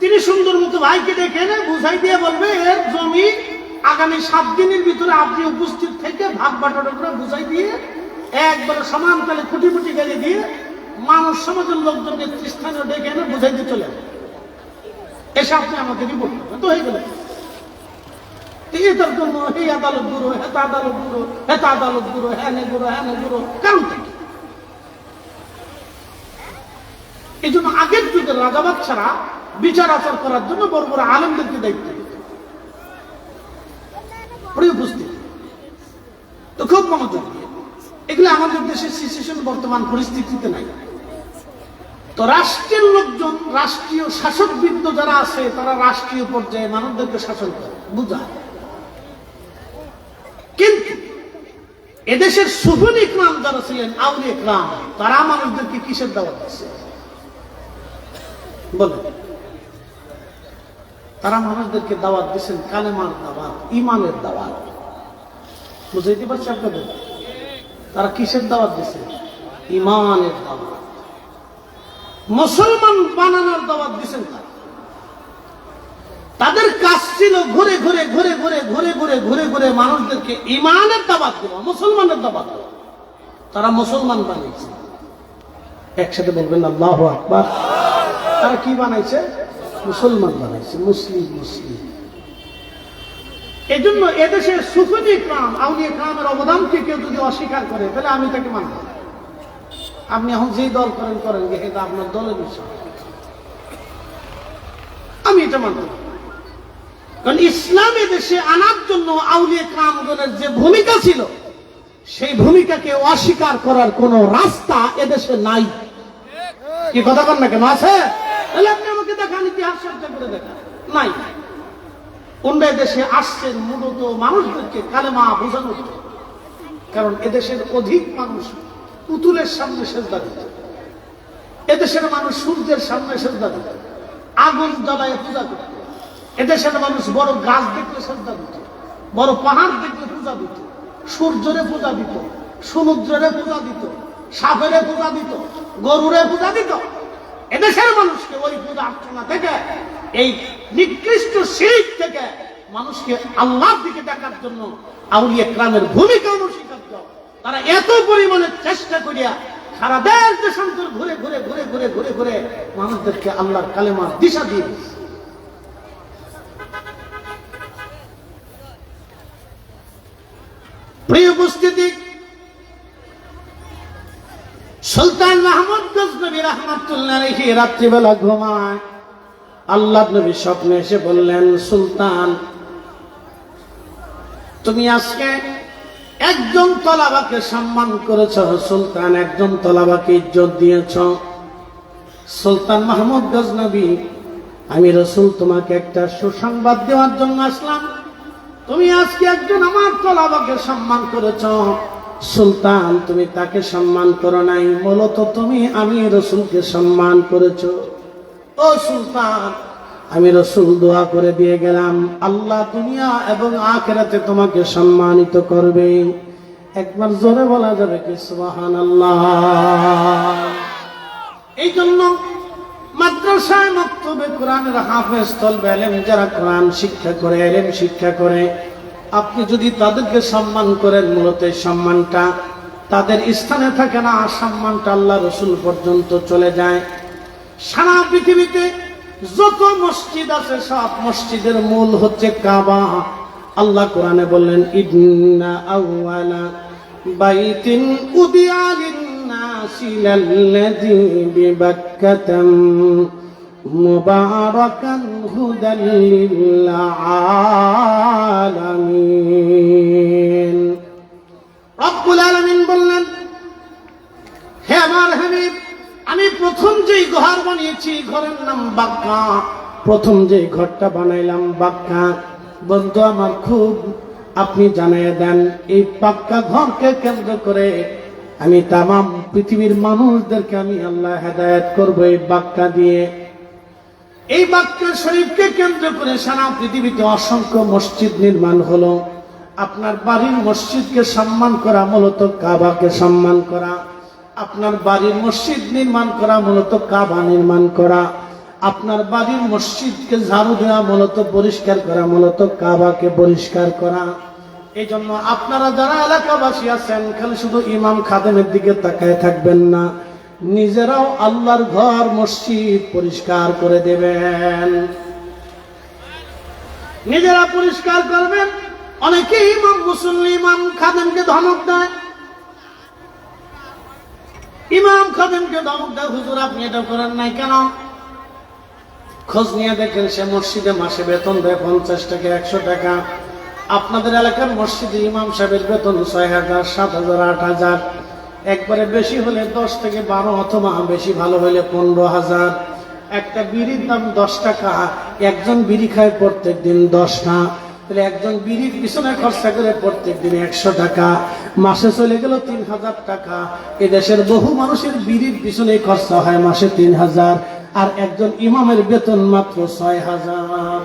তিনি সুন্দর মতো ভাইকে ডেকে এনে বুঝাই দিয়ে বলবে এর জমি আগামী 7 দিনের ভিতরে আপনি উপস্থিত থেকে ভাগ বাটোয়ারা করে বুঝাই দিয়ে একবারে সমানকালে খুঁটি খুঁটি গালি দিয়ে মানুষ সমাজের লোকজনকে স্থানীয় ডেকে এনে বুঝাই দিয়ে চলে যাবে। এসে আপনি আমাকে রিপোর্ট করবেন, তো হয়ে গেল। এটার জন্য এই আদালত গুরু, হেতা আদালত গুরু, হেতা আদালত গুরু, হ্যানে গুরু, হ্যানে গুরু, কারণ কি? এই জন্য আগের যুগের রাজাবাদ ছাড়া বিচার আচার করার জন্য বড় বড় আলেমদেরকে দায়িত্ব দিত। উপস্থিত তো খুব মনোযোগ দিয়ে, এগুলো আমাদের দেশের সিচুয়েশন বর্তমান পরিস্থিতিতে নাই। তো রাষ্ট্রের লোকজন, রাষ্ট্রীয় শাসকবৃন্দ যারা আছে তারা রাষ্ট্রীয় পর্যায়ে মানুষদেরকে শাসন করে, বুঝায়। কিন্তু এদেশের সুফল ইকরাম যারা ছিলেন, আউলিয়া ইকরাম, তারা মানুষদেরকে কিসের দাওয়াত দিচ্ছে বলেন? তারা মানুষদেরকে দাওয়াত দিচ্ছেন কালেমার দাওয়াত, ইমানের দাওয়াত। বুঝাইতে পারছি আপনাদের? তারা কিসের দাওয়াত দিচ্ছে? ইমানের দাওয়াত, মুসলমান বানানোর দাওয়াত দিচ্ছেন। তাদের কাজ ছিল ঘুরে ঘুরে ঘুরে ঘুরে ঘুরে ঘুরে ঘুরে ঘুরে মানুষদেরকে ইমানের দাওয়াত দেওয়া, মুসলমানের দাওয়াত দেওয়া। তারা মুসলমান বানিয়েছে। একসাথে বলবেন আল্লাহু আকবার। তারা কি বানাইছে? মুসলমান বানাইছে, মুসলিম। মুসলিম। এই জন্য এদেশের সুফি ইকরাম, আউলিয়া ইকরামের অবদানকে কেউ যদি অস্বীকার করে তাহলে আমি তাকে মানব। আপনি এখন যেই দল করেন করেন, এটা আপনার দলের বিষয়, আমি এটা মানব না। কারণ ইসলামী দেশে আনার জন্য আউলিয়া ইকরামগণের যে ভূমিকা ছিল, সেই ভূমিকাকে অস্বীকার করার কোন রাস্তা এদেশে নাই। কি কথা বল না কেন? আছে? তাহলে আপনি আমাকে দেখান, ইতিহাস চর্চা করে দেখান। নাই। অন্য দেশে আসছেন মূলত মানুষদেরকে কালেমা বোঝানোর জন্য। কারণ এদেশের অধিক মানুষ পুতুলের সামনে সেজদা দিত, এদেশের মানুষ সূর্যের সামনে সেজদা দিত, আগুন জ্বালায় পূজা করত। এদেশের মানুষ বড় গাছ দেখলে শ্রদ্ধা দিত, বড় পাহাড় দেখলে পূজা দিত, সূর্যরে পূজা দিত, সমুদ্রে পূজা দিত, সাপেরে পূজা দিত, গরুরে পূজা দিত। এদেশের মানুষকে ওই পূজা অর্চনা থেকে, এই নিকৃষ্ট শিরক থেকে মানুষকে আল্লাহর দিকে ডাকার জন্য আউলিয়া ইকরামের ভূমিকা অনস্বীকার্য। তারা এত পরিমাণে চেষ্টা করিয়া সারা দেশ দেশান্তর ঘুরে ঘুরে ঘুরে ঘুরে ঘুরে ঘুরে মানুষদেরকে আল্লাহর কালেমার দিশা দিয়ে দিচ্ছে। প্রিয় উপস্থিতি, সুলতান মাহমুদ গজনবী রাহমাতুল্লাহ আলাইহি রাত্রিবেলা ঘুমায়। আল্লাহর নবী স্বপ্নে এসে বললেন, সুলতান, তুমি আজকে একজন তলাবাকে সম্মান করেছ, সুলতান একজন তলাবাকে ইজ্জত দিয়েছ। সুলতান মাহমুদ গজনবী, আমি রাসূল তোমাকে একটা সুসংবাদ দেওয়ার জন্য আসলাম। তুমি আজকে একজন আমার তলাবাকে সম্মান করেছ। সুলতান, তুমি তাকে সম্মান করো নাই, মূলত তুমি আমি রাসূলকে সম্মান করেছ। ও সুলতান, আমি রাসূল দোয়া করে দিয়ে গেলাম, আল্লাহ দুনিয়া এবং আখিরাতে তোমাকে সম্মানিত করবে। একবার জোরে বলা যাবে কি সুবহানাল্লাহ? এই জন্য মাদ্রাসায় মক্তবে কোরআনের হাফেজ তলবে ইলম যারা কোরআন শিক্ষা করে, ইলম শিক্ষা করে, আপনি যদি তাদেরকে সম্মান করেন, মূলত সম্মানটা তাদের স্থানে থাকে না, সম্মানটা আল্লাহ রাসূল পর্যন্ত চলে যায়। সারা পৃথিবীতে যত মসজিদ আছে সব মসজিদের মূল হচ্ছে কাবা। আল্লাহ কোরআনে বললেন, ইন্না আউওয়ালা বাইতিন উদিয়া লিন-নাসি লাল্লাযী বিবাক্কাতা মুবারাকান হুদাল লিল আলামিন। রব্বুল আলামিন বললেন, হে আমার হাবিব, আমি প্রথম যেই ঘর বানিয়েছি ঘরের নাম বাক্কা, প্রথম যে ঘরটা বানাইলাম বাক্কা। বন্ধু আমার খুব আপনি জানিয়ে দেন এই পাক্কা ঘরকে কেন্দ্র করে আমি তামাম পৃথিবীর মানুষদেরকে আমি আল্লাহ হেদায়েত করবো এই বাক্কা দিয়ে। এই বাক্কা শরীফকে কেন্দ্র করে সারা পৃথিবীতে অসংখ্য মসজিদ নির্মাণ হলো। আপনার বাড়ির মসজিদকে সম্মান করা মূলত কাবাকে সম্মান করা, আপনার বাড়ির মসজিদ নির্মাণ করা মূলত কাবা নির্মাণ করা, আপনার বাড়ির মসজিদকে ঝাড়ু দেওয়া মূলত পরিষ্কার করা মূলত কাবাকে পরিষ্কার করা। এই জন্য আপনারা যারা এলাকাবাসী আছেন খালি শুধু ইমাম খাদেমের দিকে তাকায় থাকবেন না, নিজেরাও আল্লাহর ঘর মসজিদ পরিষ্কার করে দেবেন, নিজেরা পরিষ্কার করবেন। অনেকে ইমাম মুসল্লি ইমাম খাদেমকে ধমক দেয়, ইমাম খাদেমকে ধমক দেয়, হুজুর আপনি এটা করেন নাই কেন? খোঁজ নিয়ে দেখেন সে মসজিদে মাসে বেতন দেয় 50 টাকা 100 টাকা। আপনাদের এলাকার মসজিদে ইমাম সাহেবের বেতন 6000 7000 8000, একবারে বেশি হলে 10 থেকে 12 অথবা বেশি ভালো হলে 15,000। একটা বিড়ির দাম 10 টাকা, একজন বিড়ি খায় প্রত্যেক দিন 10টা, তাহলে একজন বিড়ির পিছনে খরচা করে প্রত্যেক দিন 100 টাকা, মাসে চলে গেল 3000 টাকা। এদেশের বহু মানুষের বিড়ির পিছনে খরচা হয় মাসে 3000, আর একজন ইমামের বেতন মাত্র 6000।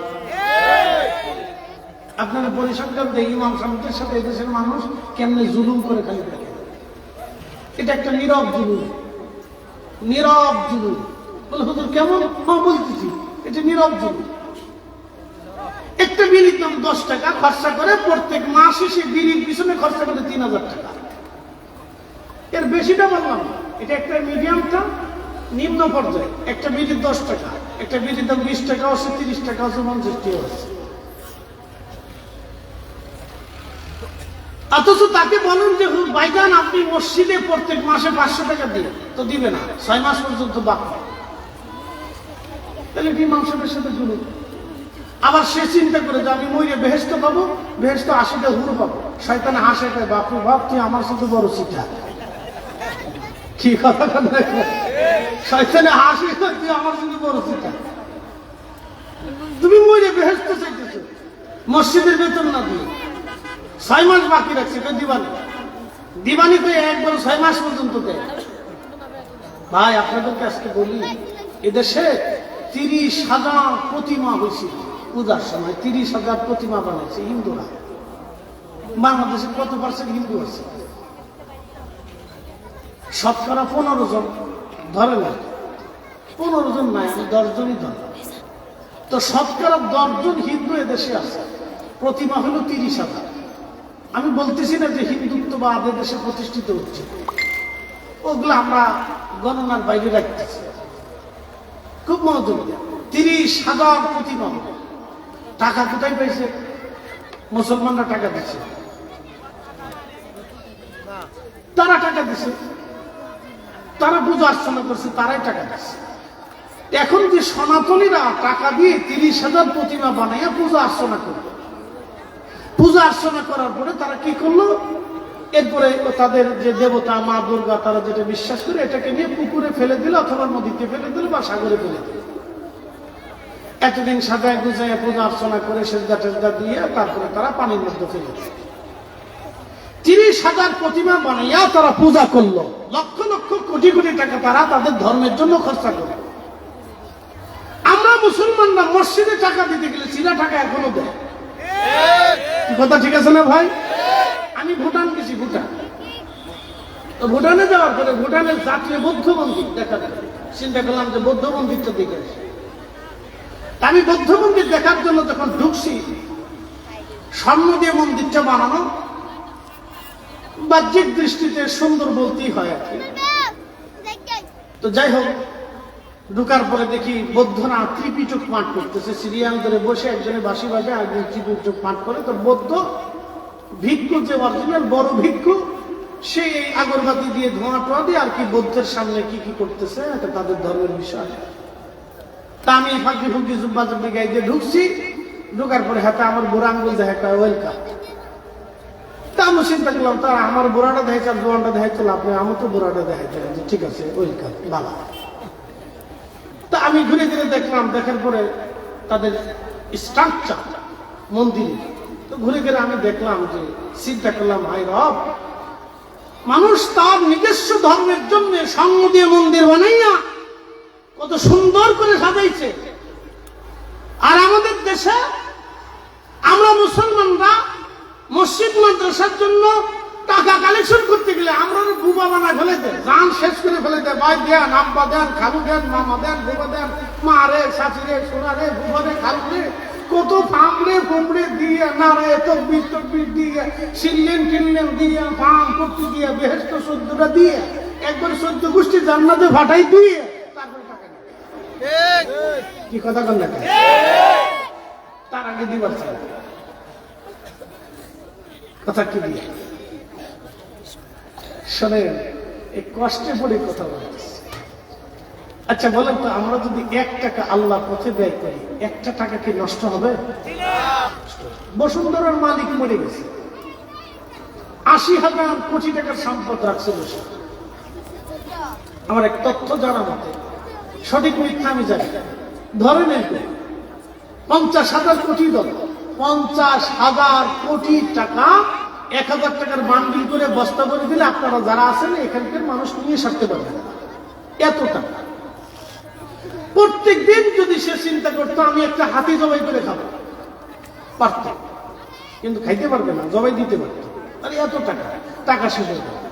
আপনারা পরিসংখ্যান দিয়ে ইমাম সাহেবদের সাথে এদেশের মানুষ কেমনে জুলুম করে খালি থাকে। এটা একটা নীরব জুলুম, নীরব জুলুম। বলে হুজুর কেমন? হ্যাঁ বলতেছি, এটা নীরব জুলুম। একটা বিড়ির দাম 10 টাকা, খরচা করে প্রত্যেক মাসে সে বিড়ির পিছনে খরচা করে 3000 টাকা। এর বেশিটা বললাম না, এটা একটা মিডিয়ামটা নিম্ন পর্যায়ে। একটা বিড়ির 10 টাকা, একটা বিড়ির দাম 20 টাকা আছে, 30 টাকা আছে, 50 টাকা আছে। অথচ তাকে বলুন যে ভাইজান আপনি মসজিদে প্রত্যেক মাসে 500 টাকা দিন, তো দিবে না, 6 মাস পর্যন্ত বাকি। তাহলে ইমাম সাহেবের সাথে জুলুম। আবার সে চিন্তা করে যে আমি মইরে বেহেশত পাবো, বেহেশত 80টা হুর পাবো। শয়তানে হাসে কয় বাপু বাপ তুই আমার সাথে বড় চিঠা। কি কথা কথা শয়তানে হাসি কয় তুই আমার সাথে বড় চিঠা। তুমি মইরে বেহেশত চাইতেছো মসজিদের বেতন না দিয়ে, 6 মাস বাকি রাখছে, দিবানি দিবানি তো একবার 6 মাস পর্যন্ত দেয়। ভাই আপনাদেরকে আজকে বলি, এদেশে 30,000 প্রতিমা হয়েছিল পূজার সময়, 30,000 প্রতিমা বানাইছে হিন্দুরা। বাংলাদেশে কত % হিন্দু আছে? শতকরা 15 জন, ধরে না 15 জন নাই, আমি 10 জনই ধর। তো শতকরা 10 জন হিন্দু এদেশে আছে, প্রতিমা হলো 30,000। আমি বলতেছি না যে হিন্দুত্ববাদ দেশে প্রতিষ্ঠিত হচ্ছে, ওগুলো আমরা গণনার বাইরে রাখতেছি। খুব মনোযোগ, 30,000 প্রতিমা। টাকা কোথায় পাইছে? মুসলমানরা টাকা দিচ্ছে, তারা টাকা দিচ্ছে, তারা পূজা অর্চনা করছে, তারাই টাকা দিচ্ছে। এখন যে সনাতনীরা টাকা দিয়ে 30,000 প্রতিমা বানাইয়া পূজা অর্চনা করবে, পূজা অর্চনা করার পরে তারা কি করলো? এরপরে তাদের যে দেবতা মা দুর্গা তারা যেটা বিশ্বাস করে এটাকে নিয়ে পুকুরে ফেলে দিল, অথবা নদীতে ফেলে দিল, বা সাগরে ফেলে দিল। এতদিন সাজায় গুজায় পূজা অর্চনা করে সেজদা টেজদা দিয়ে তারপরে তারা পানির মধ্যে ফেলে দিল। 30,000 প্রতিমা বানাইয়া তারা পূজা করলো, লক্ষ লক্ষ কোটি কোটি টাকা তারা তাদের ধর্মের জন্য খরচা করলো। আমরা মুসলমানরা মসজিদে টাকা দিতে গেলে চিরা টাকা এখনো দেয়। কথা ঠিক আছে না ভাই? আমি ভুটান গেছি, ভুটান। তো ভুটানে যাওয়ার পরে ভুটানের জাতীয় বৌদ্ধ মন্দির দেখা যায়, চিন্তা করলাম যে বৌদ্ধ মন্দিরটা দেখে আসি। আমি বৌদ্ধ মন্দির দেখার জন্য যখন ঢুকছি, স্বর্ণ দিয়ে মন্দিরটা বানানো, বাহ্যিক দৃষ্টিতে সুন্দর বলতেই হয় আর কি। তো যাই হোক, ঢুকার পরে দেখি বৌদ্ধরা ত্রিপিটক পাঠ করতেছে, সিরিয়াল ধরে বসে, একজনে বাঁশি বাজে আর একজন ত্রিপিটক পাঠ করে। তো বৌদ্ধ ভিক্ষু যে অরিজিনাল বড় ভিক্ষু, সে আগরবাতি দিয়ে ধোঁয়া টোয়া দিয়ে আর কি বৌদ্ধের সামনে কি কি করতেছে, এটা তাদের ধর্মের বিষয়। তা আমি ফাঁকি ফুঁকি জুব্বা জুব্বি গাই দিয়ে ঢুকছি। ঢুকার পরে হাতে আমার বুড়া আঙ্গুল দেখা ওয়েলকাম। তা আমি চিন্তা করলাম তারা আমার বুড়াটা দেখাইছে আর জোয়ানটা দেখাইছিল, আপনি আমার তো বুড়াটা দেখাইছিলেন, ঠিক আছে ওয়েলকাম বাবা। আমি ঘুরে ঘুরে দেখলাম, দেখার পরে তাদের স্ট্রাকচার মন্দিরে, তো ঘুরে ঘুরে আমি দেখলাম যে চিন্তা করলাম, হাই রব, মানুষ তার নিজস্ব ধর্মের জন্য সঙ্গ দিয়ে মন্দির বানাইয়া কত সুন্দর করে সাজাইছে। আর আমাদের দেশে আমরা মুসলমানরা মসজিদ মাদ্রাসার জন্য টাকা কালেকশন করতে গেলে আমরা বুবা বানা ফেলে দেয়, গান শেষ করে ফেলে দেয়, ভাই দেন, আব্বা দেন, খালু দেন, মামা দেন, বুবা দেন, মা রে, শাশি রে, সোনা রে, বুবা রে, খালু রে, কত ফামড়ে ফুমড়ে দিয়ে, নাড়ে তকবির তকবির দিয়ে, সিললেন টিললেন দিয়ে, ফাম করতে দিয়ে, বেহেস্ত 14টা দিয়ে, একবার 14 গোষ্ঠী জান্নাতে ফাটাই দিয়ে তারপরে টাকা নেয়। কি কথা কন না? তার আগে দিবার চাই কথা কি দিয়ে শোনেন, এই কষ্টে পড়ে কথা বলতেছি। আচ্ছা বলেন তো, আমরা যদি 1 টাকা আল্লাহ পথে ব্যয় করি, 1টা টাকা কি নষ্ট হবে? বসুন্ধরার মালিক মরে গেছে, 80,000 কোটি টাকার সম্পদ রাখছিল সে। আমার এক তথ্য জানা মতে, সঠিক মিথ্যা আমি জানি, ধরে নেই 50,000 কোটি দল, 50,000 কোটি টাকা 1,000 টাকার বান্ডিল করে বস্তা করে দিলে আপনারা যারা আছেন এখানকার মানুষ নিয়ে সারতে পারবেন। এত টাকা প্রত্যেক দিন যদি সে চিন্তা করতো আমি একটা হাতি জবাই করে খাবো, পারত, কিন্তু খাইতে পারবে না, জবাই দিতে পারত। আর এত টাকা, টাকা শেষ হয়ে যাবে।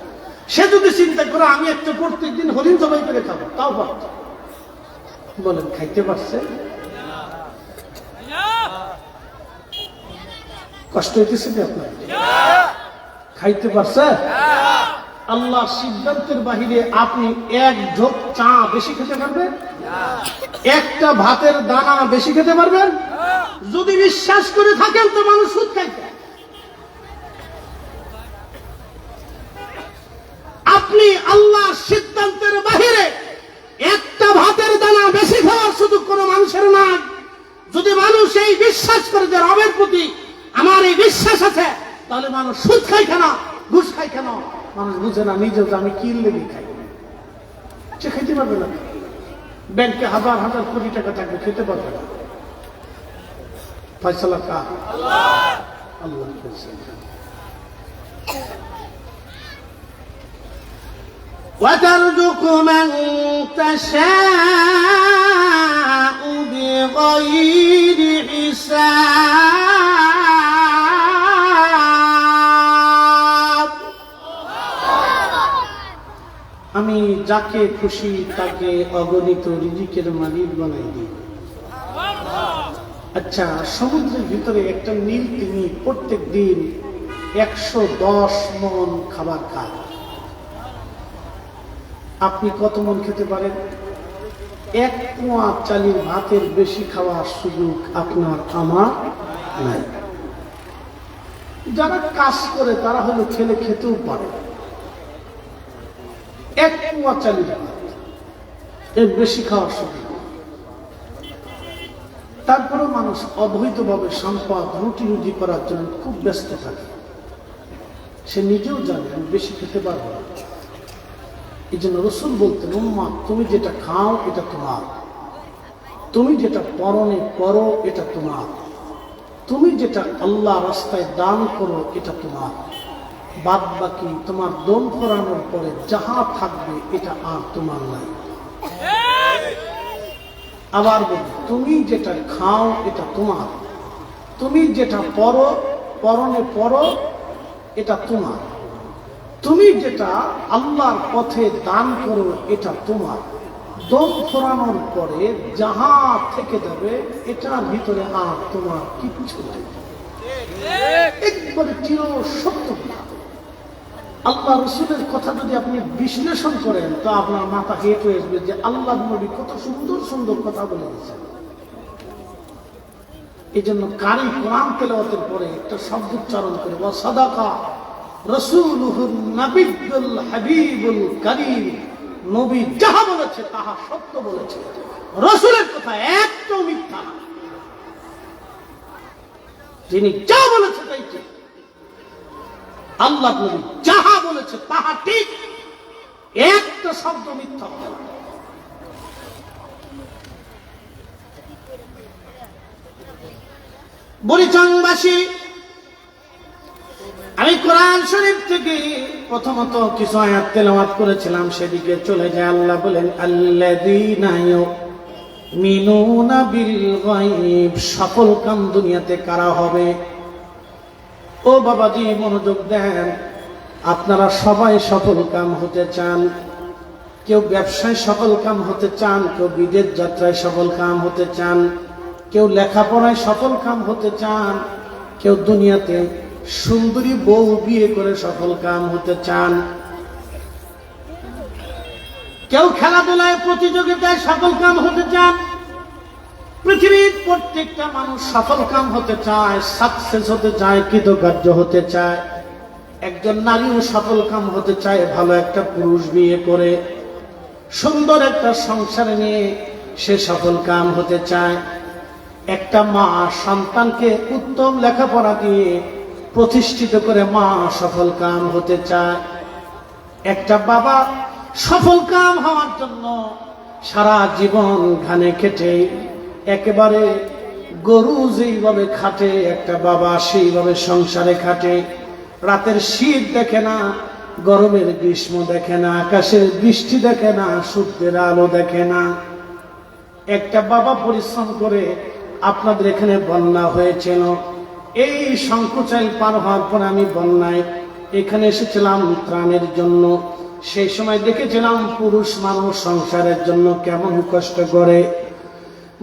সে যদি চিন্তা করে আমি একটা প্রত্যেক দিন হরিণ জবাই করে খাবো, তাও পারত। বলেন খাইতে পারছে? কষ্ট হইতেছে কি আপনার? খাইতে পারছে? আল্লাহ সিদ্ধান্তের বাহিরে আপনি 1 ঢোক চা বেশি খেতে পারবেন? একটা ভাতের দানা বেশি খেতে পারবেন? যদি বিশ্বাস করে থাকেন তো মানুষ সুদ খাইতে। আপনি আল্লাহর সিদ্ধান্তের বাহিরে একটা ভাতের দানা বেশি খাওয়ার সুযোগ কোনো মানুষের নাই। যদি মানুষ এই বিশ্বাস করে যে রবের প্রতি আমার এই বিশ্বাস আছে, তাহলে মানুষ সুদ খাই কেন, ঘুষ খাই কেন? মানুষ বুঝে না নিজেও যে আমি কি লেগে খাই, সে খেতে পারবে না। ব্যাংকে 1,000 কোটি টাকা থাকবে, খেতে পারবে না। ফয়সালা কার? আল্লাহ ফয়সালা। وترزق من تشاء بغير حساب। আমি যাকে খুশি তাকে অগণিত রিজিকের মালিক বানাই দিই। আচ্ছা, সমুদ্রের ভিতরে একটা নীল তিমি প্রত্যেক দিন 110 মণ খাবার খায়। আপনি কত মন খেতে পারেন? 1 পোয়া চালের ভাতের বেশি খাওয়ার সুযোগ আপনার আমার নাই। যারা কাজ করে তারা হলো খেলে খেতেও পারে। 1 পোয়া চালের ভাত এর বেশি খাওয়ার সুযোগ। তারপরেও মানুষ অবৈধভাবে সম্পদ রুটি রুজি করার জন্য খুব ব্যস্ত থাকে। সে নিজেও জানে আমি বেশি খেতে পারবো না। এই জন্য রাসূল বলতেন, উম্মাহ তুমি যেটা খাও এটা তোমার, তুমি যেটা পরনে করো এটা তোমার, তুমি যেটা আল্লাহ রাস্তায় দান করো এটা তোমার, বাদ বাকি তোমার দম ফরানোর পরে যাহা থাকবে এটা আর তোমার নাই। আবার বলি, তুমি যেটা খাও এটা তোমার, তুমি যেটা পরো পরনে পরো এটা তোমার, তুমি যেটা আল্লাহর পথে দান করো এটা তোমার, দম ফোরানোর পরে যাহা থেকে যাবে এটার ভিতরে আর তোমার কিচ্ছু নেই। একবারে চির সত্য কথা। আল্লাহ রসুলের কথা যদি আপনি বিশ্লেষণ করেন তো আপনার মাথা হেঁট হয়ে আসবে যে আল্লাহ নবী কত সুন্দর সুন্দর কথা বলে দিয়েছেন। এই জন্য কারি কোরআন তেলাওয়াতের পরে একটা শব্দ উচ্চারণ করে, ওয়া সাদাকা রাসূলুহুন নাবিয়্যুল হাবিবুল কারীম, নবী যাহা বলেছে তাহা সত্য বলেছে। রাসূলের কথা একটাও মিথ্যা না, তিনি যা বলেছে তাই ঠিক। আল্লাহ নবী যাহা বলেছে তাহা ঠিক, একটা শব্দ মিথ্যা হবে না। বুড়িচংবাসী, আমি কোরআন শরীফ থেকে প্রথমত কিছু আয়াত তেলাওয়াত করেছিলাম, সেদিকে চলে যায়। আল্লাহ বলেন আল্লাযীনা ইউমিনুনা বিল গায়ব, সফল কাম দুনিয়াতে কারা হবে? ও বাবাজি মনোযোগ দেন, আপনারা সবাই সফল কাম হতে চান। কেউ ব্যবসায় সফল কাম হতে চান, কেউ বিদেশ যাত্রায় সফল কাম হতে চান, কেউ লেখাপড়ায় সফল কাম হতে চান, কেউ দুনিয়াতে সুন্দরী বউ বিয়ে করে সফল কাম হতে চান, কেউ খেলাধুলায় প্রতিযোগিতায় সফল কাম হতে চান। পৃথিবীর প্রত্যেকটা মানুষ সফল কাম হতে চায়, সাকসেস হতে চায়, কৃতকার্য হতে চায়। একজন নারীও সফল কাম হতে চায়, ভালো একটা পুরুষ বিয়ে করে সুন্দর একটা সংসার নিয়ে সে সফল কাম হতে চায়। একটা মা সন্তানকে উত্তম লেখাপড়া দিয়ে প্রতিষ্ঠিত করে মা সফল কাম হতে চায়। একটা বাবা সফল কাম হওয়ার জন্য সারা জীবন ঘানে খেটে, একেবারে গরু যেইভাবে খাটে একটা বাবা সেইভাবে সংসারে খাটে। রাতের শীত দেখে না, গরমের গ্রীষ্ম দেখে না, আকাশের বৃষ্টি দেখে না, সূর্যের আলো দেখে না। একটা বাবা পরিশ্রম করে, আপনাদের এখানে বন্যা হয়েছিল, এই শঙ্কুচাইল পার হওয়ার পর আমি বন্যায় এখানে এসেছিলাম ত্রাণের জন্য। সেই সময় দেখেছিলাম পুরুষ মানুষ সংসারের জন্য কেমন কষ্ট করে।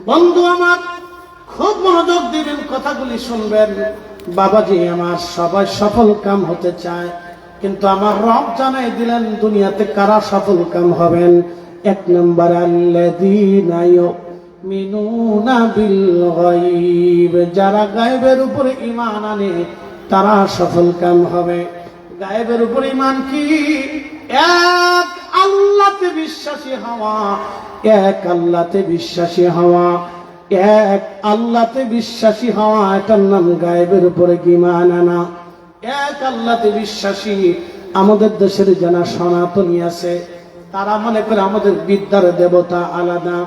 বন্ধু আমার, খুব মনোযোগ দিবেন, কথাগুলি শুনবেন। বাবাজি আমার, সবাই সফল কাম হতে চায়, কিন্তু আমার রব জানাই দিলেন দুনিয়াতে কারা সফল কাম হবেন। এক নম্বর আল্লাযীনা ইউমিনুনা বিল গায়ব, যারা গায়েবের উপরে ঈমান আনে তারা সফল কাম হবে। গায়েবের উপরে ঈমান কি? এক আল্লাহতে বিশ্বাসী হওয়া, এক আল্লাহতে বিশ্বাসী হওয়া, এক আল্লাহতে বিশ্বাসী হওয়া, এটার নাম গায়েবের উপরে ঈমান আনা। এক আল্লাহতে বিশ্বাসী। আমাদের দেশের যারা সনাতনী আছে, তারা মনে করে আমাদের বিদ্যার দেবতা আলাদা,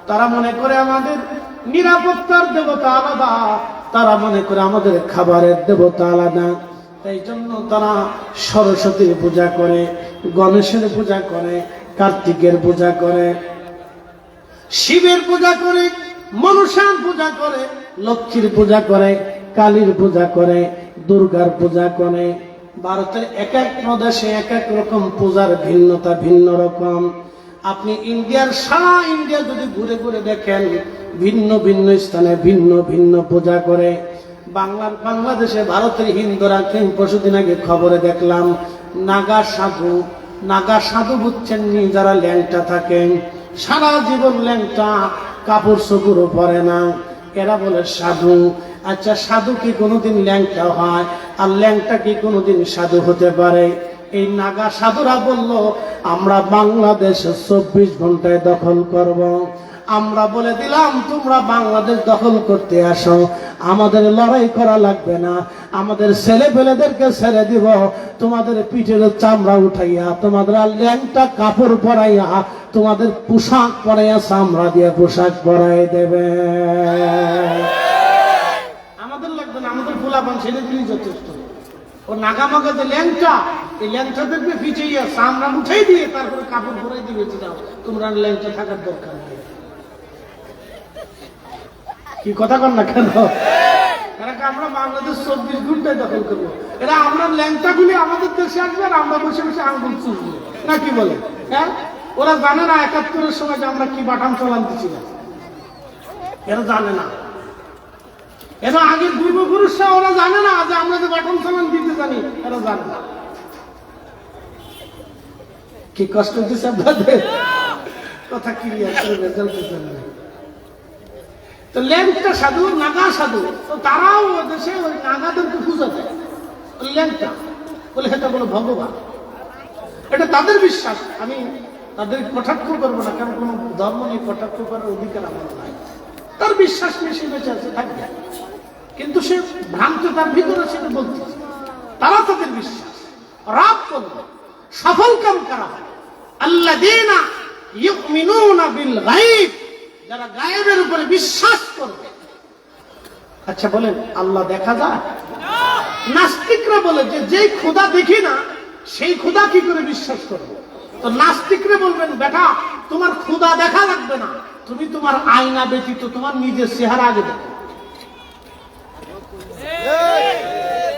তারা মনে করে আমাদের নিরাপত্তার দেবতা আলাদা, তারা মনে করে আমাদের খাবারের দেবতা আলাদা। এই জন্য তারা সরস্বতীর পূজা করে, গণেশের পূজা করে, কার্তিকের পূজা করে, শিবের পূজা করে, মনসার পূজা করে, লক্ষ্মীর পূজা করে, কালীর পূজা করে, দুর্গার পূজা করে। ভারতের এক এক প্রদেশে এক এক রকম পূজার ভিন্নতা ভিন্ন রকম। আপনি ইন্ডিয়ার সারা ইন্ডিয়া যদি ঘুরে ঘুরে দেখেন, ভিন্ন ভিন্ন স্থানে ভিন্ন ভিন্ন পূজা করে। বাংলাদেশে ভারতের হিন্দুরা, পরশুদিন আগে খবরে দেখলাম, নাগা সাধু বুঝছেন নি, যারা ল্যাংটা থাকেন, সারা জীবন ল্যাংটা, কাপড় চোপড়ও পরে না, এরা বলে সাধু। আচ্ছা, সাধু কি কোনোদিন ল্যাংটা হয়? আর ল্যাংটা কি কোনোদিন সাধু হতে পারে? এই নাগা সাধুরা বলল, আমরা বাংলাদেশ 24 ঘন্টায় দখল করব। আমরা বলে দিলাম, তোমরা বাংলাদেশ দখল করতে আসো, আমাদের লড়াই করা লাগবে না, আমাদের ছেলে পেলেদেরকে ছেড়ে দিব, তোমাদের পিঠের চামড়া উঠাইয়া, তোমাদের ল্যাংটা কাপড় পরাইয়া, তোমাদের পোশাক পরাইয়া, চামড়া দিয়ে পোশাক পরাই দেবে। আমাদের লাগবে না, আমাদের পোলাপান ছেড়ে দিলেই যথেষ্ট। ও নাগামাগা যে ল্যাংটা, এই ল্যাংটাদেরকে পিছিয়ে চামড়া উঠাই দিয়ে তারপরে কাপড় পরাই দিবে, যাও তোমরা ল্যাংটা থাকার দরকার নেই। কি কথা কর না কেন? আমরা বাংলাদেশ 24 ঘন্টায় দখল করবো। এরা আমরা ল্যাংটা গুলি আমাদের দেশে আসবে, আর আমরা বসে বসে আঙ্গুল চুষবো, না কি বলে? হ্যাঁ, ওরা জানে না 71-এর সময় যে আমরা কি বাটাম চালান দিচ্ছিলাম, এরা জানে না। এরা আগের পূর্বপুরুষরা, ওরা জানে না যে আমরা যে বাটাম চালান দিতে জানি, এরা জানে না। কি কষ্ট দিচ্ছে আপনাদের? কথা ক্লিয়ার করে রেজাল্ট দিতে না। তো ল্যাংটা সাধু, নাগা সাধু, তো তারাও দেশে ওই নাগাদেরকে পূজা দেয়। ল্যাংটা বলে এটা বলো ভগবান, এটা তাদের বিশ্বাস। আমি তাদের কটাক্ষ করবো না, কারণ কোন ধর্ম নিয়ে কটাক্ষ করার অধিকার আমার নাই। তার বিশ্বাস নিয়ে সে বেঁচে আছে, থাকবে, কিন্তু সে ভ্রান্ত তার ভিতরে সেটা বলছে। তারা তাদের বিশ্বাস রাত করবে। সফল কাম করা হয় আল্লাযীনা ইউমিনুনা বিল গায়ব, যারা গায়েবের উপরে বিশ্বাস করবে। আচ্ছা বলেন, আল্লাহ দেখা যায়? নাস্তিকরা বলে যে যেই খোদা দেখি না সেই খোদা কি করে বিশ্বাস করবো? তো নাস্তিকরা বলবেন, বেটা তোমার খোদা দেখা লাগবে না, তুমি তোমার আয়না ব্যতীত তোমার নিজের চেহারা আগে দেখো।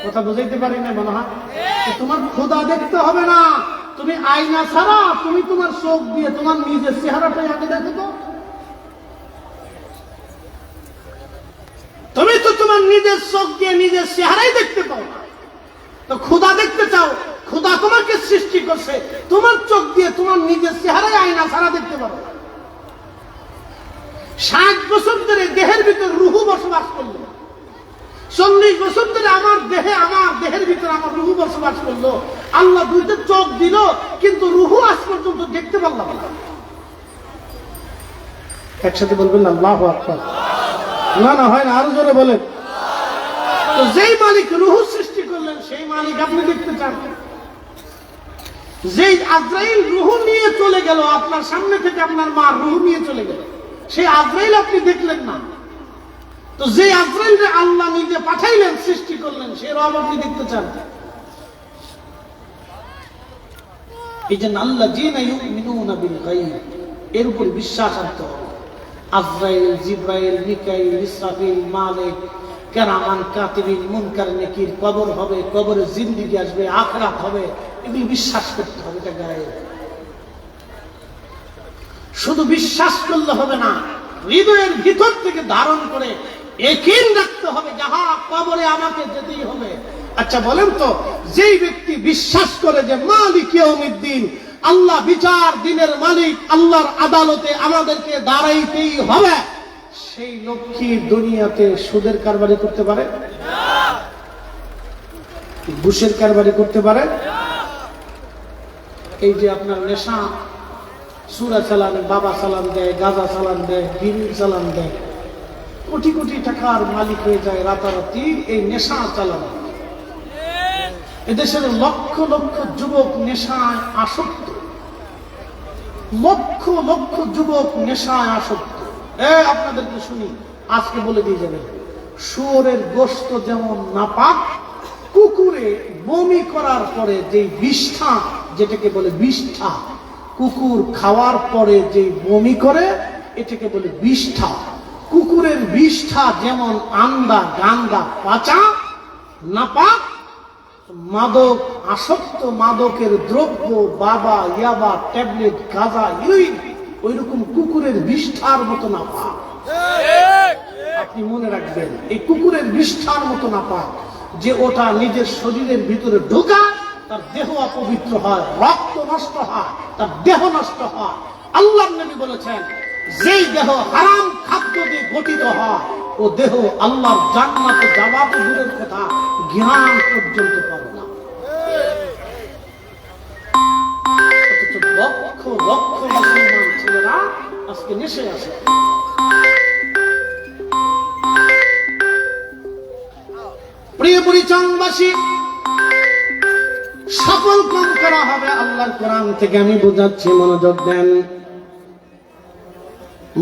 কথা বুঝাইতে পারি না মনে হয়? তোমার খোদা দেখতে হবে না, তুমি আয়না ছাড়া তুমি তোমার চোখ দিয়ে তোমার নিজের চেহারাটাই আগে দেখো। তো তুমি তো তোমার নিজের চোখ দিয়ে নিজের চেহারাই দেখতে পাও না, তো খোদা দেখতে চাও? খোদা তোমাকে সৃষ্টি করছে, তোমার চোখ দিয়ে তোমার নিজের চেহারাই আয়না ছাড়া দেখতে পারো। 60 বছর ধরে দেহের ভিতর রুহু বসবাস করলো, 40 বছর ধরে আমার দেহের ভিতরে আমার রুহু বসবাস করলো। আল্লাহ দুইটা চোখ দিল, কিন্তু রুহু আজ পর্যন্ত দেখতে পারলাম না। একসাথে বলবেন আল্লাহু আকবার। না না হয় না, আরো জোরে বলেন। তো যেই মালিক রুহু সৃষ্টি করলেন সেই মালিক আপনি দেখতে চান? যেই আজরাইল রুহু নিয়ে চলে গেল আপনার সামনে থেকে, আপনার মা রুহু নিয়ে চলে গেল, সেই আজরাইল আপনি দেখলেন না। তো যে আজরাইল আল্লাহ নিজে পাঠাইলেন, সৃষ্টি করলেন, সেই রব আপনি দেখতে চান? এই যে আল্লাযীনা ইউমিনুনা বিল গায়ব, এর উপর বিশ্বাস আনতে হবে। আজরাইল, জিবরাইল, মিকাইল, ইসরাফিল, মালিক, কেরামান কাতিবিন, মুনকার নেকির, কবর হবে, কবরে জিন্দেগি আসবে, আখিরাত হবে, এগুলি বিশ্বাস করতে হবে। এটা গায়েব। শুধু বিশ্বাস করলে হবে না, হৃদয়ের ভিতর থেকে ধারণ করে ইয়াকিন রাখতে হবে, যাহা কবরে আমাকে যেতেই হবে। আচ্ছা বলেন তো, যেই ব্যক্তি বিশ্বাস করে যে মালিক ইয়াউমিদ্দিন, আল্লাহ বিচার দিনের মালিক, আল্লাহর আদালতে আমাদেরকে দাঁড়াইতেই হবে, সেই লোক কি দুনিয়াতে সুদের কারবারি করতে পারে? ঘুষের কারবারি করতে পারে? এই যে আপনার নেশা, সুরা চালান, বাবা চালান দেয়, গাঁজা চালান দেয়, বিড়ি চালান দেয়, কোটি কোটি টাকার মালিক হয়ে যায় রাতারাতি এই নেশা চালানো। এদেশের লক্ষ লক্ষ যুবক নেশায় আসক্ত, লক্ষ লক্ষ যুবক নেশায় আসক্ত। আপনাদেরকে শুনি, আজকে বলে দিয়ে যাবেন, শুয়োরের গোশত যেমন নাপাক, কুকুরে বমি করার পরে যে বিষ্ঠা, যেটাকে বলে বিষ্ঠা, কুকুর খাওয়ার পরে যে বমি করে এটাকে বলে বিষ্ঠা। কুকুরের বিষ্ঠা যেমন আন্দা, গান্দা, পচা, নাপাক, মাদক আসক্ত, মাদকের দ্রব্য, বাবা, ইয়াবা, ট্যাবলেট, গাঁজা, ইউরিন, ওই রকম কুকুরের বিষ্ঠার মতো নাপাক। আপনি মনে রাখবেন, এই কুকুরের বিষ্ঠার মতো নাপাক, যে ওটা নিজের শরীরের ভিতরে ঢোকায় তার দেহ অপবিত্র হয়, রক্ত নষ্ট হয়, তার দেহ নষ্ট হয়। আল্লাহর নবী বলেছেন, যেই দেহ হারাম খাদ্য দিয়ে গঠিত হয়, ও দেহ আল্লাহর জান্নাতে যাওয়া তো দূরের কথা, জ্ঞান পর্যন্ত পাবে না। অথচ লক্ষ লক্ষ মুসলমান ছেলেরা আজকে নেশে আছে। প্রিয় পরিচয়বাসী, সফল কাম করা হবে আল্লাহর কোরআন থেকে। আমি বোঝাচ্ছি, মনোযোগ দেন।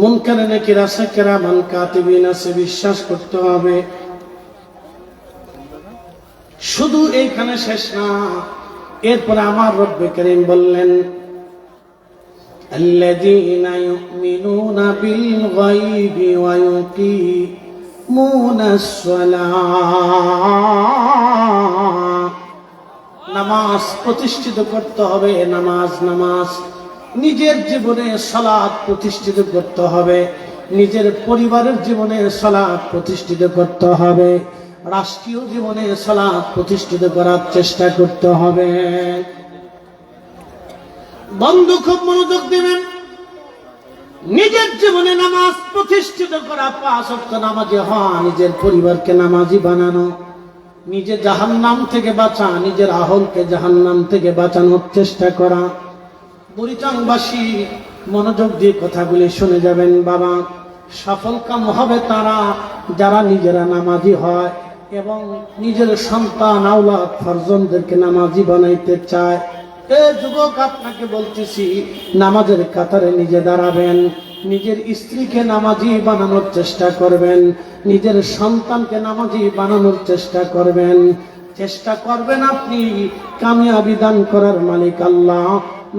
মুনকার নাকির আছে, কিরামান কাতিবিন আছে, বিশ্বাস করতে হবে। শুধু এইখানে শেষ না, এরপরে আমার রব্বে কারীম বললেন, আল্লাযীনা ইউমিনুনা বিল গায়বি ওয়া ইউকিমুনাস সালাহ। নামাজ প্রতিষ্ঠিত করতে হবে। নামাজ নিজের জীবনে সালাত প্রতিষ্ঠিত করতে হবে, নিজের পরিবারের জীবনে সালাত প্রতিষ্ঠিত করতে হবে, রাষ্ট্রীয় জীবনে সালাত প্রতিষ্ঠিত করার চেষ্টা করতে হবে। বন্ধু খুব মনোযোগ দিবেন। নিজের জীবনে নামাজ প্রতিষ্ঠিত করা, 5 ওয়াক্ত নামাজি হওয়া, নিজের পরিবারকে নামাজি বানানো, নিজে জাহান্নাম থেকে বাঁচা, নিজের আহলকে জাহান্নাম থেকে বাঁচানোর চেষ্টা করা। বুড়িচংবাসী মনোযোগ দিয়ে কথাগুলি শুনে যাবেন বাবা। সফল কাম হবে তারা যারা নিজেরা নামাজি হয় এবং নিজের সন্তান, আওলাদ, ফরজনদেরকে নামাজি বানাইতে চায়। যুবক, আপনাকে বলতেছি, নামাজের কাতারে নিজে দাঁড়াবেন, নিজের স্ত্রীকে নামাজি বানানোর চেষ্টা করবেন, নিজের সন্তানকে নামাজি বানানোর চেষ্টা করবেন। চেষ্টা করবেন আপনি, কামিয়াবি দান করার মালিক আল্লাহ।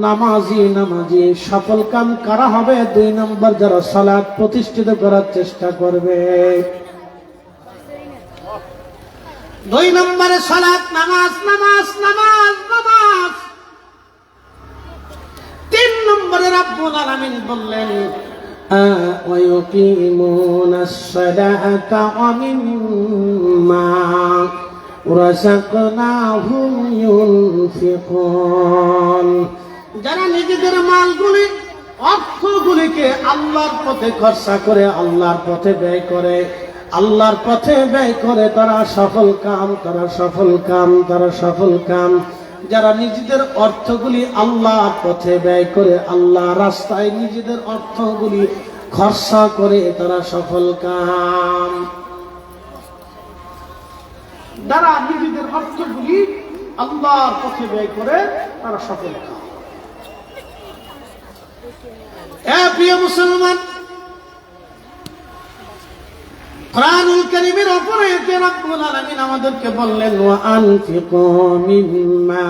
নামাজি নামাজি সফল কাম কারা হবে? 2 নম্বর, যারা সালাত প্রতিষ্ঠিত করার চেষ্টা করবে। 2 নম্বরে সালাত, নামাজ নামাজ নামাজ নামাজ। 3 নম্বরে রব্বুল আলামিন বললেন ওয়ায়ুকিমুনাস সালাতা ওয়া মিম্মা রাযাকনাহুম ইউনফিকুন। যারা নিজেদের মালগুলি, অর্থগুলিকে আল্লাহর পথে খরচা করে, আল্লাহর পথে ব্যয় করে, আল্লাহর পথে ব্যয় করে, তারা সফল কাম, তারা সফল কাম, তারা সফল কাম। যারা নিজেদের অর্থগুলি আল্লাহর পথে ব্যয় করে, আল্লাহ রাস্তায় নিজেদের অর্থগুলি খরচা করে, তারা সফল কাম। যারা নিজেদের অর্থগুলি আল্লাহর পথে ব্যয় করে, তারা সফল কাম। প্রিয় মুসলমান, কুরআনুল কারীমের উপরে রব্বুল আলামিন আমাদেরকে বললেন ওয়া আনফিকু মিম্মা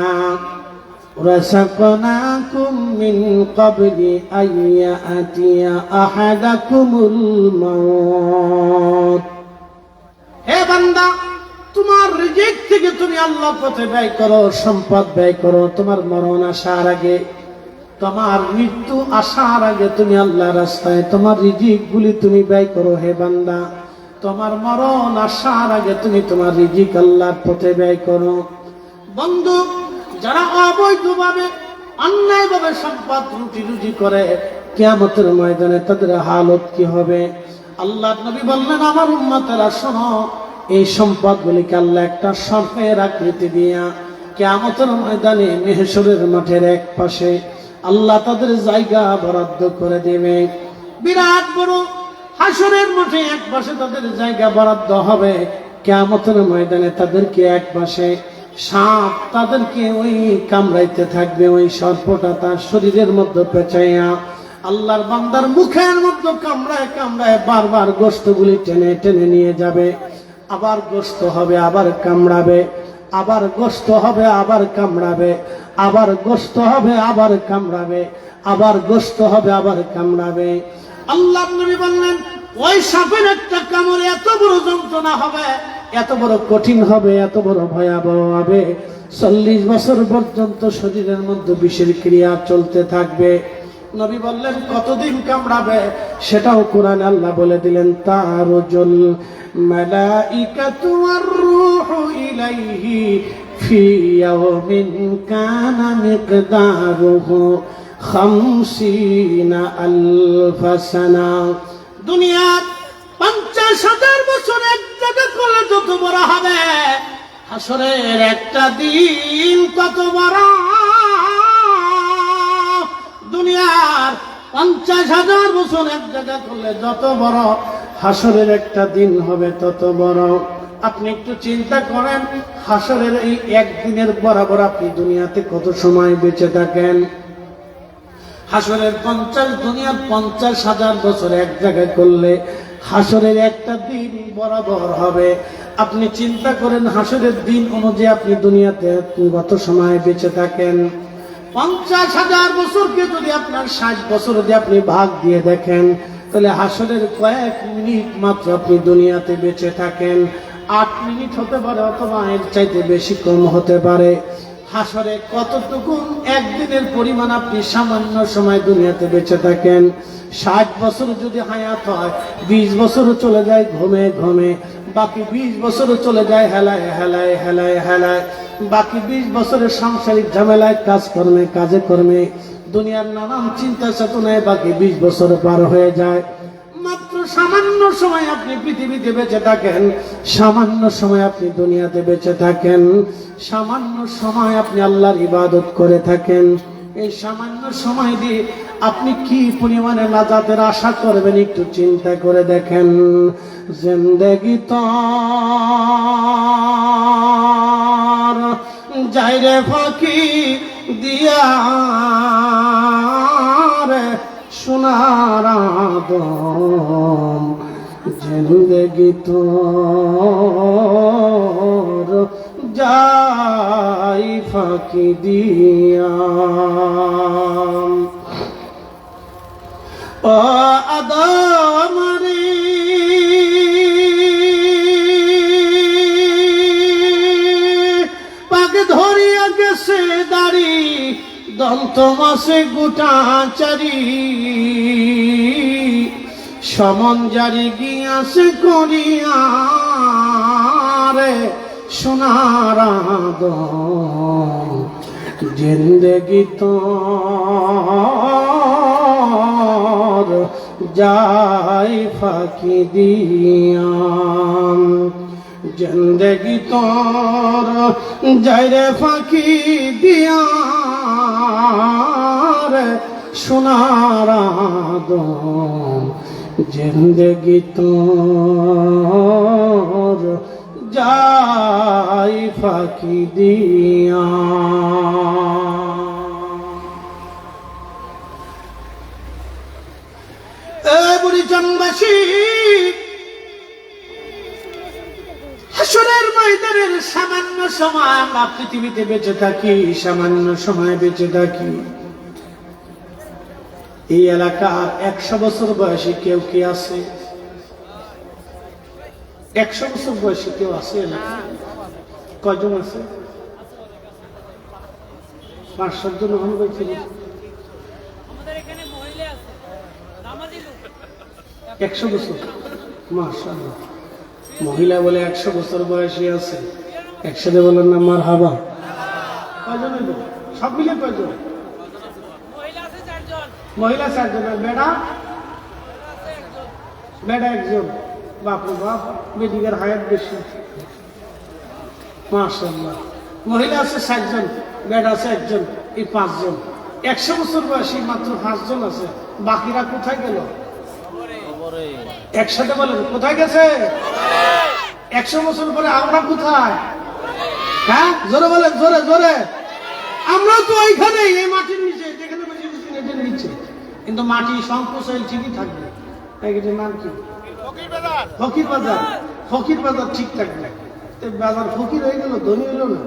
রাযাকনাকুম মিন ক্বাবলি আইয়াতিয়া আহাদাকুমুল মাউত। হে বান্দা, তোমার রিজিক থেকে তুমি আল্লাহর পথে ব্যয় করো, সম্পদ ব্যয় করো। তোমার মরণ আসার আগে, তোমার মৃত্যু আসার আগে তুমি আল্লাহর রাস্তায় তোমার রিজিক গুলি তুমি ব্যয় করো। হে বান্দা, তোমার মরণ আসার আগে তুমি তোমার রিজিক আল্লাহর পথে ব্যয় করো। বন্ধু, যারা অবৈধভাবে, অন্যায়ভাবে সম্পদ রুটি রুজি করে, কিয়ামতের ময়দানে তাদের হালত কি হবে? আল্লাহর নবী বললেন, আমার উম্মতেরা শোনো, এই সম্পদগুলিকে আল্লাহ একটা সর্পের আকৃতি দিয়া কিয়ামতের ময়দানে মেহশরের মাঠের এক পাশে আল্লাহ তাদের জায়গা বরাদ্দ করে দেবে। বিরাট বড় হাসরের মাঠে এক পাশে তাদের জায়গা বরাদ্দ হবে। কিয়ামতের ময়দানে তাদেরকে এক পাশে সাপ তাদেরকে ওই কামড়াইতে থাকবে। ওই সর্পটা তার শরীরের মধ্যে পেঁচাইয়া আল্লাহর বান্দার মুখের মধ্যে কামড়ায় কামড়ায় বারবার গোশতগুলি টেনে টেনে নিয়ে যাবে। আবার গোশত হবে, আবার কামড়াবে, আবার গোশত হবে, আবার কামড়াবে, আবার গোশত হবে, আবার কামড়াবে, আবার গোশত হবে, আবার কামড়াবে। আল্লাহর নবী বললেন, ওই সাপের একটা কামড় এত বড় যন্ত্রণা হবে, এত বড় কঠিন হবে, এত বড় ভয়াবহ হবে, 40 বছর পর্যন্ত শরীরের মধ্যে বিষের ক্রিয়া চলতে থাকবে। নবী বললেন, কতদিন কামড়াবে সেটাও কোরআনে আল্লাহ বলে দিলেন, তারুজুল মালাইকাতু ওয়ার রূহু ইলাইহি ফি ইয়াউমিন কানা মিকদারুহু 50 আলফ সানা। দুনিয়ার 50,000 বছর এক জায়গা করলে যত বড় হবে, হাসরের একটা দিন কত বড়। দুনিয়ার 50,000 বছর এক জায়গা করলে যত বড়, হাসরের একটা দিন হবে তত বড়। আপনি একটু চিন্তা করেন, হাসরের এই একদিনের বরাবর আপনি দুনিয়াতে কত সময় বেঁচে থাকেন? হাসরের দুনিয়ার 50,000 বছর এক জায়গায় করলে হাসরের একটা দিন বরাবর হবে। আপনি চিন্তা করেন, হাসরের দিন অনুযায়ী আপনি দুনিয়াতে কত সময় বেঁচে থাকেন। 50,000 বছরকে যদি আপনার 60 বছর যদি আপনি ভাগ দিয়ে দেখেন, তাহলে হাসরের কয়েক মিনিট মাত্র আপনি দুনিয়াতে বেঁচে থাকেন। 8 মিনিট হতে পারে, অথবা এর চাইতে বেশি কম হতে পারে। হাসরে কতটুকু একদিনের পরিমাণ আপনি সামান্য সময় দুনিয়াতে বেঁচে থাকেন। 60 বছর যদি হায়াত হয়, 20 বছরও চলে যায় ঘুমে ঘুমে, বাকি 20 বছরও চলে যায় হেলায় হেলায় হেলায় হেলায়, বাকি 20 বছরের সাংসারিক ঝামেলায়, কাজকর্মে কাজে কর্মে, দুনিয়ার নানান চিন্তা চেতনায় বাকি 20 বছর পার হয়ে যায়। মাত্র সামান্য সময় আপনি পৃথিবীতে বেঁচে থাকেন, সামান্য সময় আপনি দুনিয়াতে বেঁচে থাকেন, সামান্য সময় আপনি আল্লাহর ইবাদত করে থাকেন। এই সামান্য সময় দিয়ে আপনি কি পরিমাণে নাজাতের আশা করবেন একটু চিন্তা করে দেখেন। জিন্দেগি তার যাইরে ফাঁকি দিয়া রে, সোনার আদম জিন্দগি তোর যাই ফাঁকি দিয়া। ও আদম রে পাক ধরিয়া গেছে দাড়ি দন্ত মাসে গোটা চারি সমন জারি গিয়াছে করিয়া রে সোনার আদম জিন্দগি তোর যাই ফাঁকি দিয়া। জিন্দগি তোর যাই রে ফাঁকি দিয়া রে সোনার আদম জিন্দগি তোর যাই ফাঁকি দিয়া। বুড়িচংবাসী হাসরের ময়দানের সামান্য সময় আমরা পৃথিবীতে বেঁচে থাকি, সামান্য সময় বেঁচে থাকি। এই এলাকার 100 বছর বয়সী কেউ কি আছে? 100 বছর বয়সী কেউ আছে এলাকায়? কয়জন আছে? 500 জন হবে। 100 বছর, মাশাআল্লাহ। মহিলা বলে 100 বছর বয়সী আছে, একসাথে বলেন না মারহাবা। কয়জন হইল? সব মিলে কয়জন? মহিলা 4 জন, বেড়া বেড়া 1 জন। বাপরে বাপ, বেদিকের হায়াত বেশি, মাশাআল্লাহ। মহিলা আছে 4 জন, বেড়া আছে 1 জন, এই 5 জন। 100 বছর বয়সী মাত্র 5 জন আছে, বাকিরা কোথায় গেল? একসাথে বলেন কোথায় গেছে? 100 বছর পরে আমরা কোথায়? হ্যাঁ, জোরে বলেন, জোরে জোরে। আমরা তো ওইখানে, এই মাটির নিচে, যেখানে বসে এটার নিচে, কিন্তু মাটি সংকোচন ঠিকই থাকবে। এটার নাম কি? ফকির বাজার। ফকির বাজার ঠিক থাকবে। বাজার ফকির হয়ে গেল, ধনী হইল না?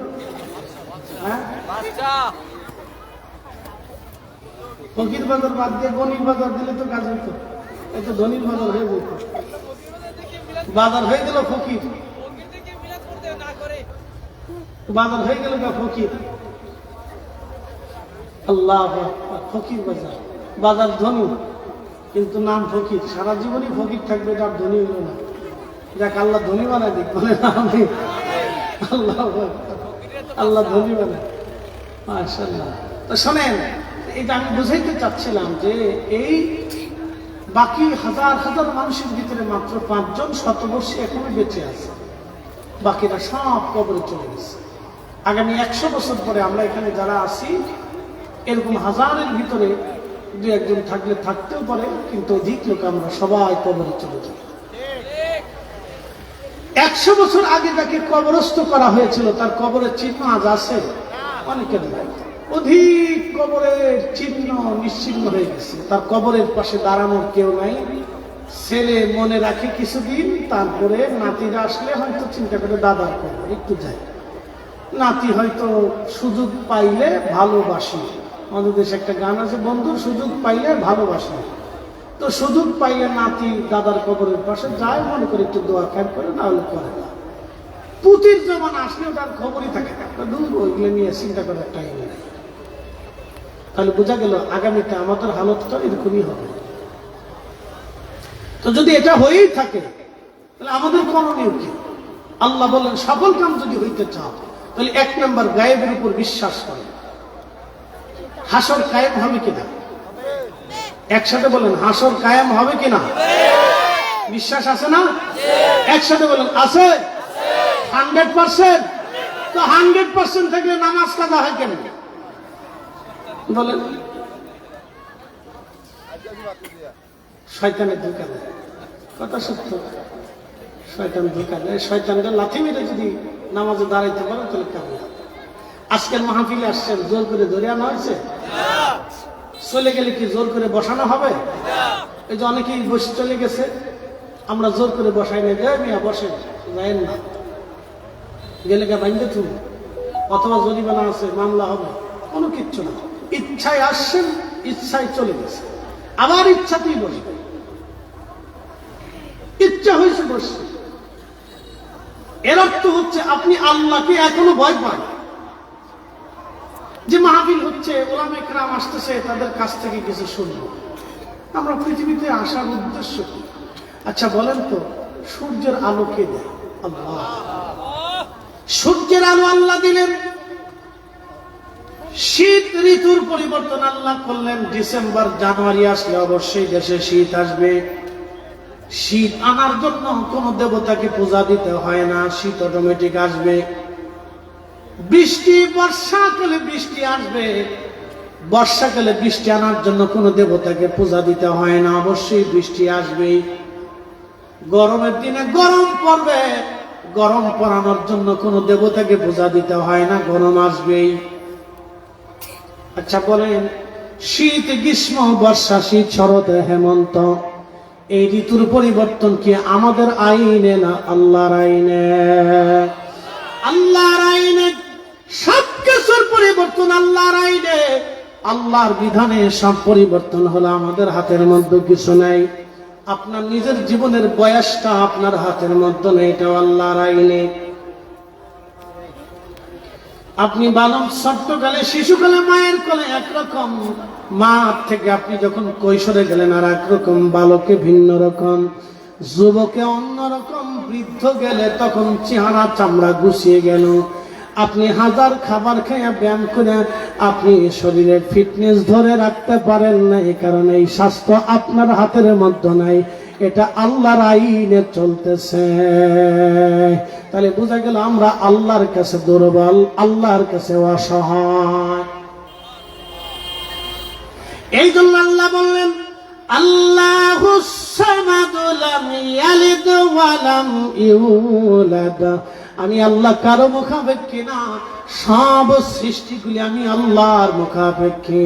হ্যাঁ, ফকির বাজার বাদ দিয়ে গণির বাজার দিলে তো কাজ হইতো। এই তো ধনীর বাজার হয়ে যেত, বাজার হয়ে গেল ফকির, বাজার হয়ে গেল ফকির। আল্লাহ, ফকির বাজার, বাজার ধনী কিন্তু নাম ফকির। সারা জীবনই ফকির থাকবে, তার ধনী হইল না। দেখ আল্লাহ ধনী বানায় দিক, বলে না আমি আল্লাহ, আল্লাহ ধনী বানায়, মাশাআল্লাহ। তো শোনেন, এটা আমি বুঝাইতে চাচ্ছিলাম যে এই বাকি হাজার হাজার মানুষের ভিতরে মাত্র 5 জন শতবর্ষী এখনো বেঁচে আছে, বাকিরা সব কবরে চলে গেছে। আগামী 100 বছর পরে আমরা এখানে যারা আছি, এরকম হাজারের ভিতরে 2-1 জন থাকলে থাকতেও পারে, কিন্তু অধিক লোক আমরা সবাই কবরে চলে যাই। 100 বছর আগে যাকে কবরস্থ করা হয়েছিল তার কবরের চিহ্ন আজ আছে অনেকের নাই। অধিক কবরের চিহ্ন নিশ্চিহ্ন হয়ে গেছে, তার কবরের পাশে দাঁড়ানোর কেউ নাই। ছেলে মনে রাখে কিছুদিন, তারপরে নাতিরা আসলে হয়তো চিন্তা করে দাদার করবো, একটু যাই। নাতি হয়তো সুযোগ পাইলে ভালোবাসি, আমাদের দেশে একটা গান আছে, বন্ধুর সুযোগ পাইলে ভালোবাসি। তো সুযোগ পাইলে নাতি দাদার কবরের পাশে যায়, মনে করে একটু দোয়া খেয়াল করে, না হলে করে না। পুতির জমানা আসলে ওটার খবরই থাকে না, দূর ওইগুলো নিয়ে চিন্তা করার টাইম নেই। তাহলে বোঝা গেল আগামীতে আমাদের হালতটা এরকমই হবে। তো যদি এটা হয়েই থাকে তাহলে আমাদের করণীয় কি? আল্লাহ বলেন সফল কাম যদি হইতে চাও তাহলে 1 নম্বর গায়েবের উপর বিশ্বাস করো। হাসর কায়েম হবে কিনা? একসাথে বলেন, হাসর কায়েম হবে কিনা? বিশ্বাস আছে না? একসাথে বলেন, আছে 100%। তো 100% থাকলে নামাজ কাজা হয় কেন বলেন? শয়তানের ধোঁকা দেয়, কথা সত্য। শয়তান ধোঁকা দেয়, শয়তানটা লাথি মেরে যদি নামাজে দাঁড়াইতে পারে তাহলে কামিয়াব। আজকের মাহফিলে আসছেন, জোর করে ধরে আনা হয়েছে? চলে গেলে কি জোর করে বসানো হবে? এই যে অনেকেই বসে চলে গেছে, আমরা জোর করে বসাই না, যাই মিয়া বসে যাই না, গেলে কে বাইন্দে তুমি, অথবা জরিমানা আছে, মামলা হবে, কোনো কিচ্ছু না। ইচ্ছায় আসছেন, ইচ্ছায় চলে গেছে, আবার ইচ্ছাতেই বসবে, ইচ্ছা হয়েছে বসছে। এর অর্থ হচ্ছে আপনি আল্লাহকে এখনো ভয় পান। যে মাহফিল হচ্ছে, ওলামা কেরাম আসতেছে, তাদের কাছ থেকে কিছু শুনবো। আমরা পৃথিবীতে আসার উদ্দেশ্য কি? আচ্ছা বলেন তো, সূর্যের আলো কে দেয়? আল্লাহ। সূর্যের আলো আল্লাহ দিলেন। শীত ঋতুর পরিবর্তন আল্লাহ করলেন। ডিসেম্বর জানুয়ারি আসলে অবশ্যই দেশে শীত আসবে। শীত আনার জন্য কোন দেবতাকে পূজা দিতে হয় না, শীত অটোমেটিক আসবে। বৃষ্টি বর্ষাকালে বৃষ্টি আসবে, বর্ষাকালে বৃষ্টি আনার জন্য কোন দেবতাকে পূজা দিতে হয় না, অবশ্যই বৃষ্টি আসবে। গরমের দিনে গরম পড়বে, গরম পড়ানোর জন্য কোন দেবতাকে পূজা দিতে হয় না, গরম আসবেই। আচ্ছা বলেন, শীত গ্রীষ্ম বর্ষা শীত শরৎ হেমন্ত, এই ঋতুর পরিবর্তন কি আমাদের আইনে না আল্লাহর আইনে? আল্লাহর আইনে। সবকিছুর পরিবর্তন আল্লাহর আইনে, আল্লাহর বিধানে সব পরিবর্তন হলো। আমাদের হাতের মধ্যে কিছু নাই। আপনার নিজের জীবনের বয়সটা আপনার হাতের মধ্যে নেই, এটাও আল্লাহর আইনে। আপনি বালক ছোট্টকালে শিশুকালে মায়ের কোলে একরকম, মা থেকে আপনি যখন কৈশোরে গেলেন আর একরকম, বালকে ভিন্ন রকম, যুবকে অন্যরকম, বৃদ্ধ গেলে তখন চেহারা চামড়া গুছিয়ে গেল। আপনি হাজার খাবার খেয়ে ব্যায়াম করে আপনি শরীরের ফিটনেস ধরে রাখতে পারেন না, এই কারণে এই স্বাস্থ্য আপনার হাতের মধ্যে নাই, এটা আল্লাহর আইনে চলতেছে। তাহলে বোঝা গেল আমরা আল্লাহর কাছে দুর্বল, আল্লাহর কাছে অসহায়। এই জন্য আল্লাহ বললেন, আল্লাহুস সামাদু লাম ইয়ালিদ ওয়া লাম ইউলাদ। আমি আল্লাহ কারো মুখাপেক্ষী না, সব সৃষ্টিগুলি আমি আল্লাহর মুখাপেক্ষী।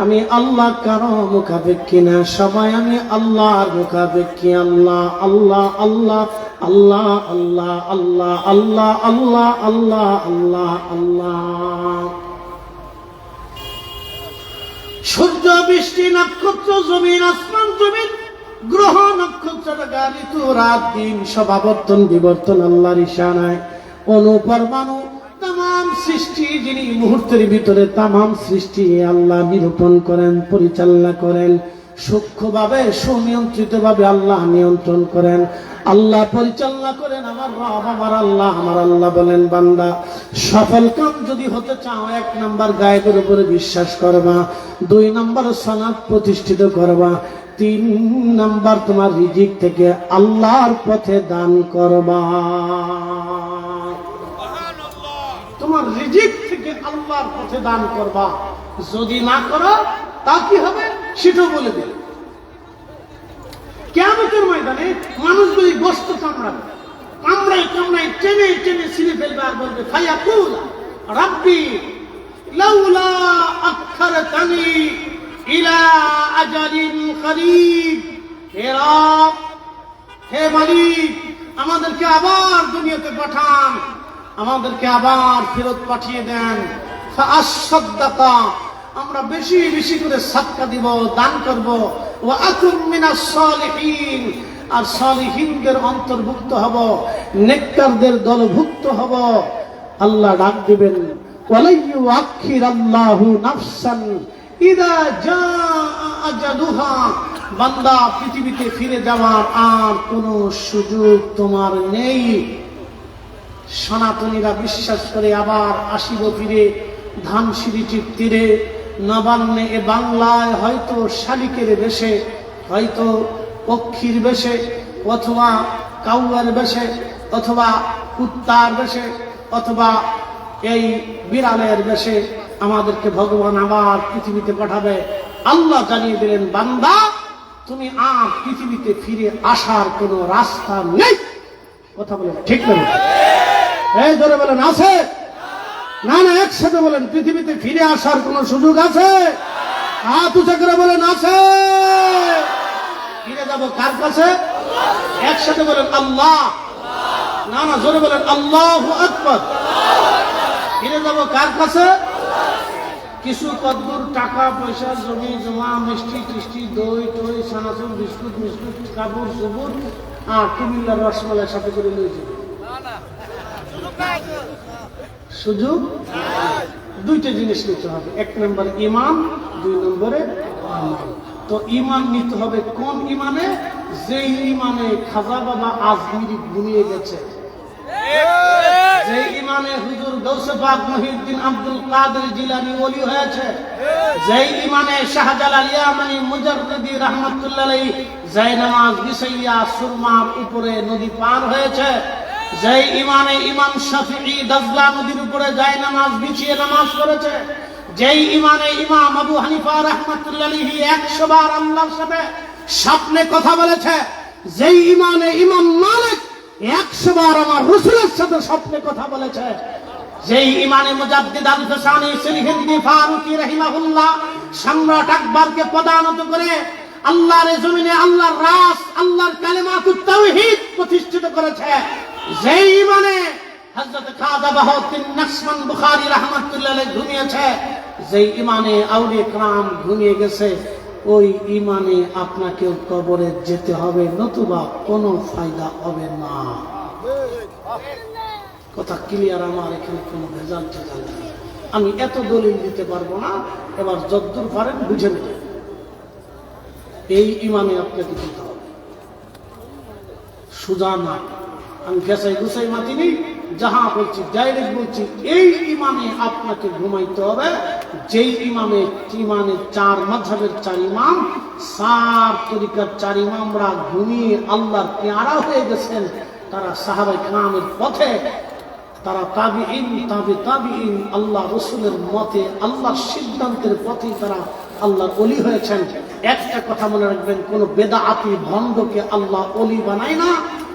আমি আল্লাহ কারো মুখাপেক্ষী না, সবাই আমি আল্লাহর মুখাপেক্ষী। আল্লাহ আল্লাহ আল্লাহ আল্লাহ আল্লাহ আল্লাহ আল্লাহ আল্লাহ আল্লাহ আল্লাহ আল্লাহ। সূর্য, বৃষ্টি, নক্ষত্র, জমিন, আসমান, জমিন, গ্রহ, নক্ষত্র, ঋতু, রাত, দিন, সব আবর্তন বিবর্তন আল্লাহর ইশারায়। অণু পরমাণু তাম সৃষ্টি, যিনি মুহূর্তের ভিতরে তাম সৃষ্টি আল্লাহ নিরূপণ করেন, পরিচালনা করেন, সূক্ষ্মভাবে সুনিয়ন্ত্রিত ভাবে আল্লাহ নিয়ন্ত্রণ করেন, আল্লাহ পরিচালনা করেন। আমার রব আমার আল্লাহ। আমার আল্লাহ বলেন, বান্দা সফল কাম যদি হতে চাও, 1 নাম্বার গায়েবের উপরে বিশ্বাস করবা, 2 নাম্বার সালাত প্রতিষ্ঠিত করবা, 3 নাম্বার তোমার রিজিক থেকে আল্লাহর পথে দান করবা। তোমার রিজিক থেকে আল্লাহর পথে দান করবা। যদি না করো তা কি হবে সেটাও বলে দিল। কিয়ামতের ময়দানে মানুষগুলি গোশত কামড়াবে, কামড়ায় কামড়ায় টেনে টেনে ছিঁড়ে ফেলবে আর বলবে, ফায়াকুল রাব্বি লাউলা আখখারতানি ইলা আজালিন করিব। হে রব, হে মালিক, আমাদেরকে আবার দুনিয়াতে পাঠান, আমাদেরকে আবার ফেরত পাঠিয়ে দেন। ফাআসাদদাকা, আমরা বেশি বেশি করে সাদকা দিব, দান করব। ওয়া আকুম মিনাস সালিহিন, আর সালিহিনদের অন্তর্ভুক্ত হব, নেককারদের দলভুক্ত হব। আল্লাহ ডাক দিবেন, ওয়ালাইয়ু আখিরাল্লাহু নাফসান ইদা জাআ আজালুহা। বান্দা, পৃথিবীতে ফিরে যাওয়ার আর কোনো সুযোগ তোমার নেই। সনাতনীরা বিশ্বাস করে আবার আসিব ফিরে ধানসিঁড়িটির তীরে, নবান্নে এ বাংলায়, হয়তো শালিকের বেশে, হয়তো পক্ষীর বেশে, অথবা কাউয়ার বেশে, অথবা কুত্তার বেশে, অথবা এই বিড়ালের বেশে আমাদেরকে ভগবান আবার পৃথিবীতে পাঠাবে। আল্লাহ জানিয়ে দিলেন, বান্দা তুমি আর পৃথিবীতে ফিরে আসার কোনো রাস্তা নেই। কথা বলেন ঠিক না? এই ধরে বলেন আছে না? না, একসাথে বলেন, পৃথিবীতে ফিরে আসার কোন সুযোগ আছে? হাত উঁচা করে বলেন আছে। ফিরে যাব কার কাছে? একসাথে বলেন আল্লাহ। না না, জোরে বলেন আল্লাহু আকবার। ফিরে যাব কার কাছে? কিছু কদ্দুর টাকা পয়সা, জমি জমা, মিষ্টি টিষ্টি, দই টই, সানাসুর, বিস্কুট মিস্কুট, কাপড় চোপড় আর কুমিল্লার রসমালাই সাথে করে নিয়ে যাবে। সুযোগ দুইটা জিনিস নিতে হবে, এক নম্বর ইমান, দুই নম্বরে আমল। তো ইমান নিতে হবে কোন ইমানে? যেই ইমানে খাজা বাবা আজমিরি ঘুমিয়ে গেছে, যে ইমানে হুজুর গৌসে পাক মহিউদ্দিন আব্দুল কাদের জিলানী ওলি হয়েছে, যে ইমানে শাহজালাল ইয়ামানি মুজাররিদি রাহমাতুল্লাহ আলাইহি জায়নামাজ বিছাইয়া সুরমার উপরে নদী পার হয়েছে, যে ইমানে ইমাম শাফিঈ দাজলা নদীর উপরে জায়নামাজ বিছিয়ে নামাজ পড়েছে, যেই ইমানে ইমাম আবু হানিফা রাহমাতুল্লাহ আলাইহি 100 বার আল্লাহর সাথে স্বপ্নে কথা বলেছে, যেই ইমানে ইমাম মালিক 100 বার আমার রাসূলের সাথে স্বপ্নে কথা বলেছে, যেই ইমানে মুজাদ্দিদ আল ফসানি সিলহিন্দি ফারুকি রাহিমাহুল্লাহ সম্রাট আকবরকে পদানত করে আল্লাহর জমিনে আল্লাহর রাস, আল্লাহর কালিমাতুত তাওহীদ প্রতিষ্ঠিত করেছে, যেই ইমানে হযরত খাজা বাহাউদ্দিন নকশবন্দ বুখারী রাহমাতুল্লাহ আলাইহি ঘুমিয়েছে, যেই ইমানে আউলিয়া کرام ঘুমিয়ে গেছে, ওই ইমানে আপনাকে কবরে যেতে হবে, নতুবা কোনো ফায়দা হবে না। কথা ক্লিয়ার? আমার এখানে কোনো ভেজাল টেজাল নেই। আমি এত দলিল দিতে পারবো না, এবার যদ্দূর পারেন বুঝে নেবেন। এই ইমানে আপনাকে যেতে হবে, সুজা না। আমি ফেসাই গুসাই মাতি নেই, যাহা বলছি ডাইরেক্ট বলছি। এই ইমানে আপনাকে ঘুমাইতে হবে, যেই ইমানের 4 মাযহাবের 4 ইমাম, 4 তরিকার 4 ইমামরা ঘুমিয়ে আল্লাহর পেয়ারা হয়ে গেছেন। তারা সাহাবায়ে কেরামের পথে, তারা তাবিঈন, তাবিঈন, আল্লাহ রাসূলের মতে, আল্লাহর সিদ্ধান্তের পথে তারা আল্লাহর ওলি হয়েছেন। একটা কথা মনে রাখবেন, কোন বেদাআতি ভণ্ডকে আল্লাহ ওলি বানায় না,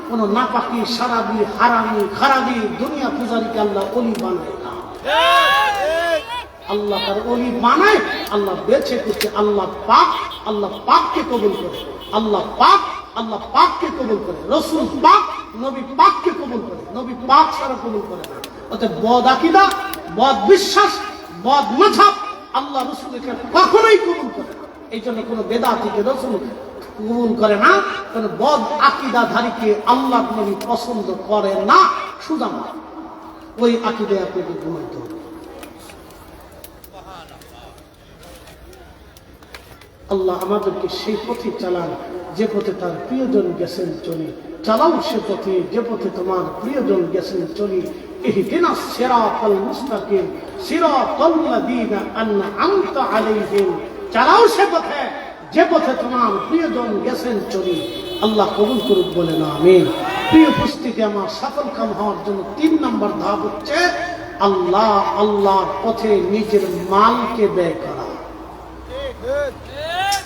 কোন নাপাকি সারাবি হারামি খারাবি দুনিয়া পূজারীকে আল্লাহ ওলি বানায় না। আল্লাহ তার ওলি বানায়, আল্লাহ বেছে করছে। আল্লাহ পাককে কবুল করে, আল্লাহ পাককে কবুল করে, রাসূল পাক নবী পাককে কবুল করে, নবী পাক ছাড়া কবুল করে না। অতএব বদ আকীদা, বদ বিশ্বাস, বদ মাযহাব আল্লাহ রাসূলকে কখনোই কবুল করে না। এই জন্য কোনো বেদাতীকে রাসূল কবুল করে না, কোন বদ আকীদাধারীকে আল্লাহ নবী পছন্দ করে না। সুতরাং ওই আকীদায় আপনাকে ঘুমাইতে হবে। আল্লাহ আমাদেরকে সেই পথে চালান যে পথে তার প্রিয়জন গেছেন চলি। চালাও সে পথে যে পথে তোমার প্রিয়জন গেছেন চলি। ইহদিনাস সিরাতাল মুস্তাকিম সিরাতাল লাযীনা আন'আমতা আলাইহিম। চালাও সে পথে যে পথে তোমার প্রিয়জন গেছেন চলি। আল্লাহ কবুল করুক, বলে না আমিন। প্রিয় উপস্থিতি, আমার সফল কাম হওয়ার জন্য 3 নম্বর ধাপ হচ্ছে আল্লাহর পথে নিজের মালকে ব্যয় করা।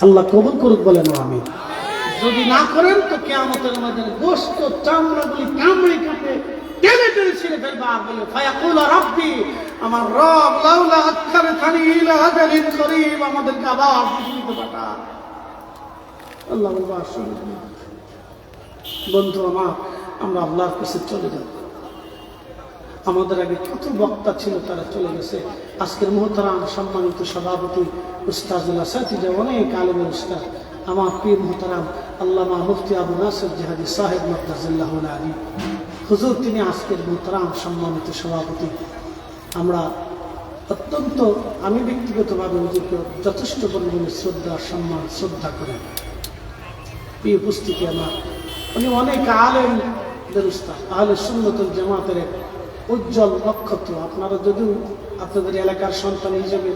আল্লাহ কবুল করুক, বলে না আমিন। যদি না করেন তো কিয়ামতের ময়দানে গোশত চামড়াগুলি কামড়ে কাটে টেনে টেনে ছিঁড়ে ফেলবে আর বলে ফায়াকুল রাব্বি, আমার রব লাউলা আখখারতানি ইলা আজালিন করিব, আমাদেরকে আবার পৃথিবীতে পাঠান। আল্লাহ বন্ধু আমার, আমরা আল্লাহর কাছে চলে যাব। আমাদের আগে কত বক্তা ছিল, তারা চলে গেছে। আজকের মুহতারাম সম্মানিত সভাপতি উস্তাদুল আসাতি, যে অনেক আলেমের উস্তাদ, আমার প্রিয় মুহতারাম আল্লামা মুফতি আবু নাসির জিহাদি সাহেব মাদ্দাজিল্লাহুল আলী হুজুর, তিনি আজকের মুহতারাম সম্মানিত সভাপতি। আমরা অত্যন্ত, আমি ব্যক্তিগতভাবে হুজুরকে যথেষ্ট পরিমাণে শ্রদ্ধা করেন। প্রিয় উপস্থিতি আমার, উনি অনেক আলেমদের উস্তাদ, আহলে সুন্নাত ওয়াল জামাতের এক উজ্জ্বল নক্ষত্র। আপনারা যদিও আপনাদের এলাকার সন্তান হিসেবে,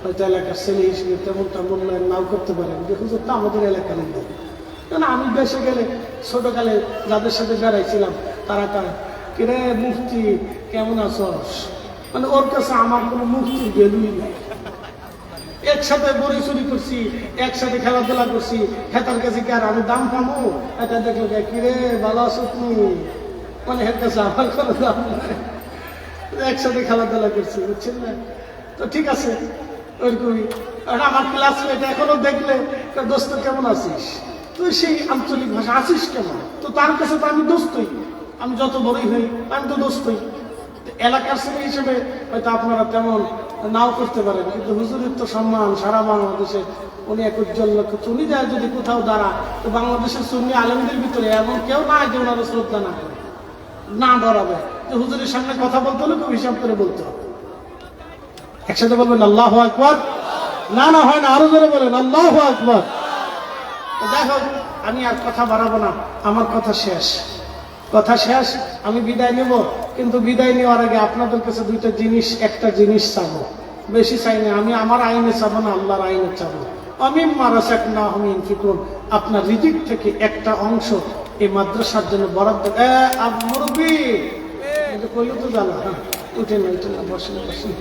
হয়তো এলাকার ছেলে হিসেবে তেমনটা মূল্যায়ন নাও করতে পারেন, যে হুজুর তো আমাদের এলাকার লোক। কেন আমি দেশে গেলে ছোটকালে যাদের সাথে বেড়াইছিলাম, তারা কিরে মুফতি কেমন আছস, মানে ওর কাছে আমার কোনো মুফতির ভ্যালুই নাই। একসাথে বড়ি চুরি করছি, একসাথে খেলাধুলা করছি, হেতার কাছে কি আর আমি দাম পাবো? এটা দেখলো কিরে ভালো আছো তুমি, মানে হের কাছে আমার কোনো দাম নাই। একসাথে খেলাধুলা করছি, বুঝছেন না? তো ঠিক আছে, ওইরকমই। আর আমার ক্লাসমেট এখনো দেখলে দোস্ত কেমন আছিস, তুই সেই আঞ্চলিক ভাষা আছিস কেমন, তো তার কাছে তো আমি দোস্তই, আমি যত বড়ই হই আমি তো দোস্তই। এলাকার ছেলে হিসেবে হয়তো আপনারা তেমন নাও করতে পারেন, কিন্তু হুজুরের তো সম্মান সারা বাংলাদেশে, উনি এক উজ্জ্বল লক্ষ্য। উনি যায় যদি কোথাও দাঁড়া, তো বাংলাদেশের সুন্নি আলেমদের ভিতরে এমন কেউ না যে ওনারা শ্রদ্ধা না করে, না ডরাবে, যে হুজুরের সামনে কথা বলতে হলে খুব হিসাব করে বলতে হবে। একসাথে বলবেন আল্লাহু আকবার। না না হয় না, আরো জোরে বলেন আল্লাহু আকবার। দেখো আমি আর কথা বাড়াবো না, আমার কথা শেষ, কথা শেষ। আমি বিদায় নেব, কিন্তু বিদায় নেওয়ার আগে আপনাদের কাছে দুইটা জিনিস, একটা জিনিস চাবো, বেশি চাই না। আমি আমার আইনে চাবো না, আল্লাহর আইনে চাবো। আমি মারাসাকনাহুম ইনফিকুন, আপনার রিজিক থেকে একটা অংশ এই মাদ্রাসার জন্য বরাদ্দ। মুরব্বি এটা কইলো তো জানা, হ্যাঁ উঠে না বসেন বসেন।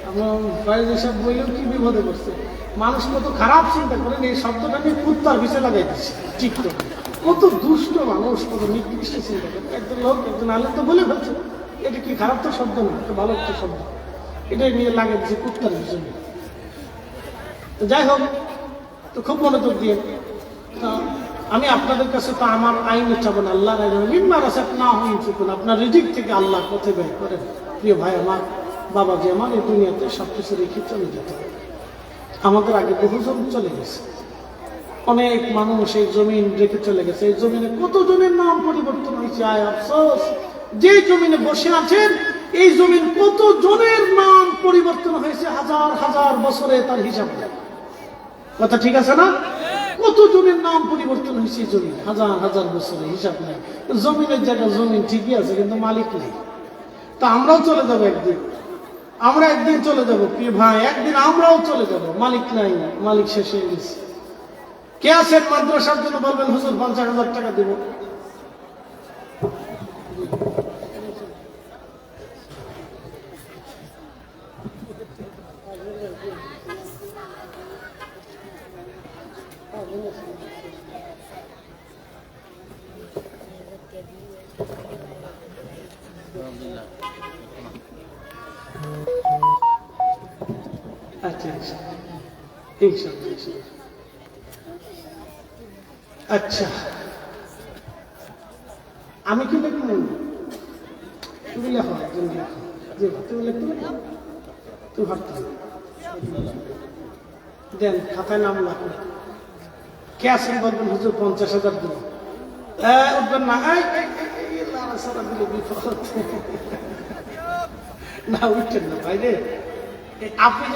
আমার ফয়েজ এসব বইলেও কি বিপদে করছে, মানুষ কত খারাপ চিন্তা করেন, এই শব্দটা নিয়ে কুত্তার পিছিয়ে লাগাই দিচ্ছে টিকটকে। কত দুষ্ট মানুষ, কত নিকৃষ্ট চিন্তা করে। একজন লোক একজন আলেম তো বলে ফেলছে, এটা কি খারাপ তো শব্দ না, এটা ভালো একটা শব্দ, এটাই নিয়ে লাগাই দিচ্ছে কুত্তার পিছনে। তো যাই হোক, তো খুব মনোযোগ দিয়ে আমি আপনাদের কাছে তো আমার আইনে চাবো না, আল্লাহর আইনে। মিম্মা রাযাকনাহুম ইনফিকুন, আপনার রিজিক থেকে আল্লাহ পথে ব্যয় করেন। প্রিয় ভাই আমার, বাবাজি আমার, এই দুনিয়াতে সবকিছু রেখে চলে যেতে হবে। আমাদের আগে বহুজন চলে গেছে, অনেক মানুষ এই জমিন রেখে চলে গেছে। এই জমিনে কত জনের নাম পরিবর্তন হয়েছে, আয় আফসোস। যে জমিনে বসে আছেন এই জমিন কত জনের নাম পরিবর্তন হয়েছে, হাজার হাজার বছরে, তার হিসাব নেই। কথা ঠিক আছে না? কত জনের নাম পরিবর্তন হয়েছে এই জমিন, হাজার হাজার বছরে, হিসাব নেই। জমিনের জায়গা জমিন ঠিকই আছে, কিন্তু মালিক নেই। তা আমরাও চলে যাবো একদিন, আমরা একদিন চলে যাব প্রিয় ভাই, একদিন আমরাও চলে যাব। মালিক নাই, মালিক শেষ হয়ে গেছে। কে আছেন মাদ্রাসার জন্য বলবেন হুজুর 50,000 টাকা দেব? আচ্ছা ইনশাআল্লাহ। আচ্ছা আমি কি লিখবো? তুমি লেখো, তুমি লিখতে লেখো, তুমি ভাবতে দেন, খাতায় নাম লেখো। কে আছেন বলবেন হুজুর 50,000 দেব? উঠবেন না, সারা দিলে বিপদ। না উঠছেন না ভাই রে, আপনি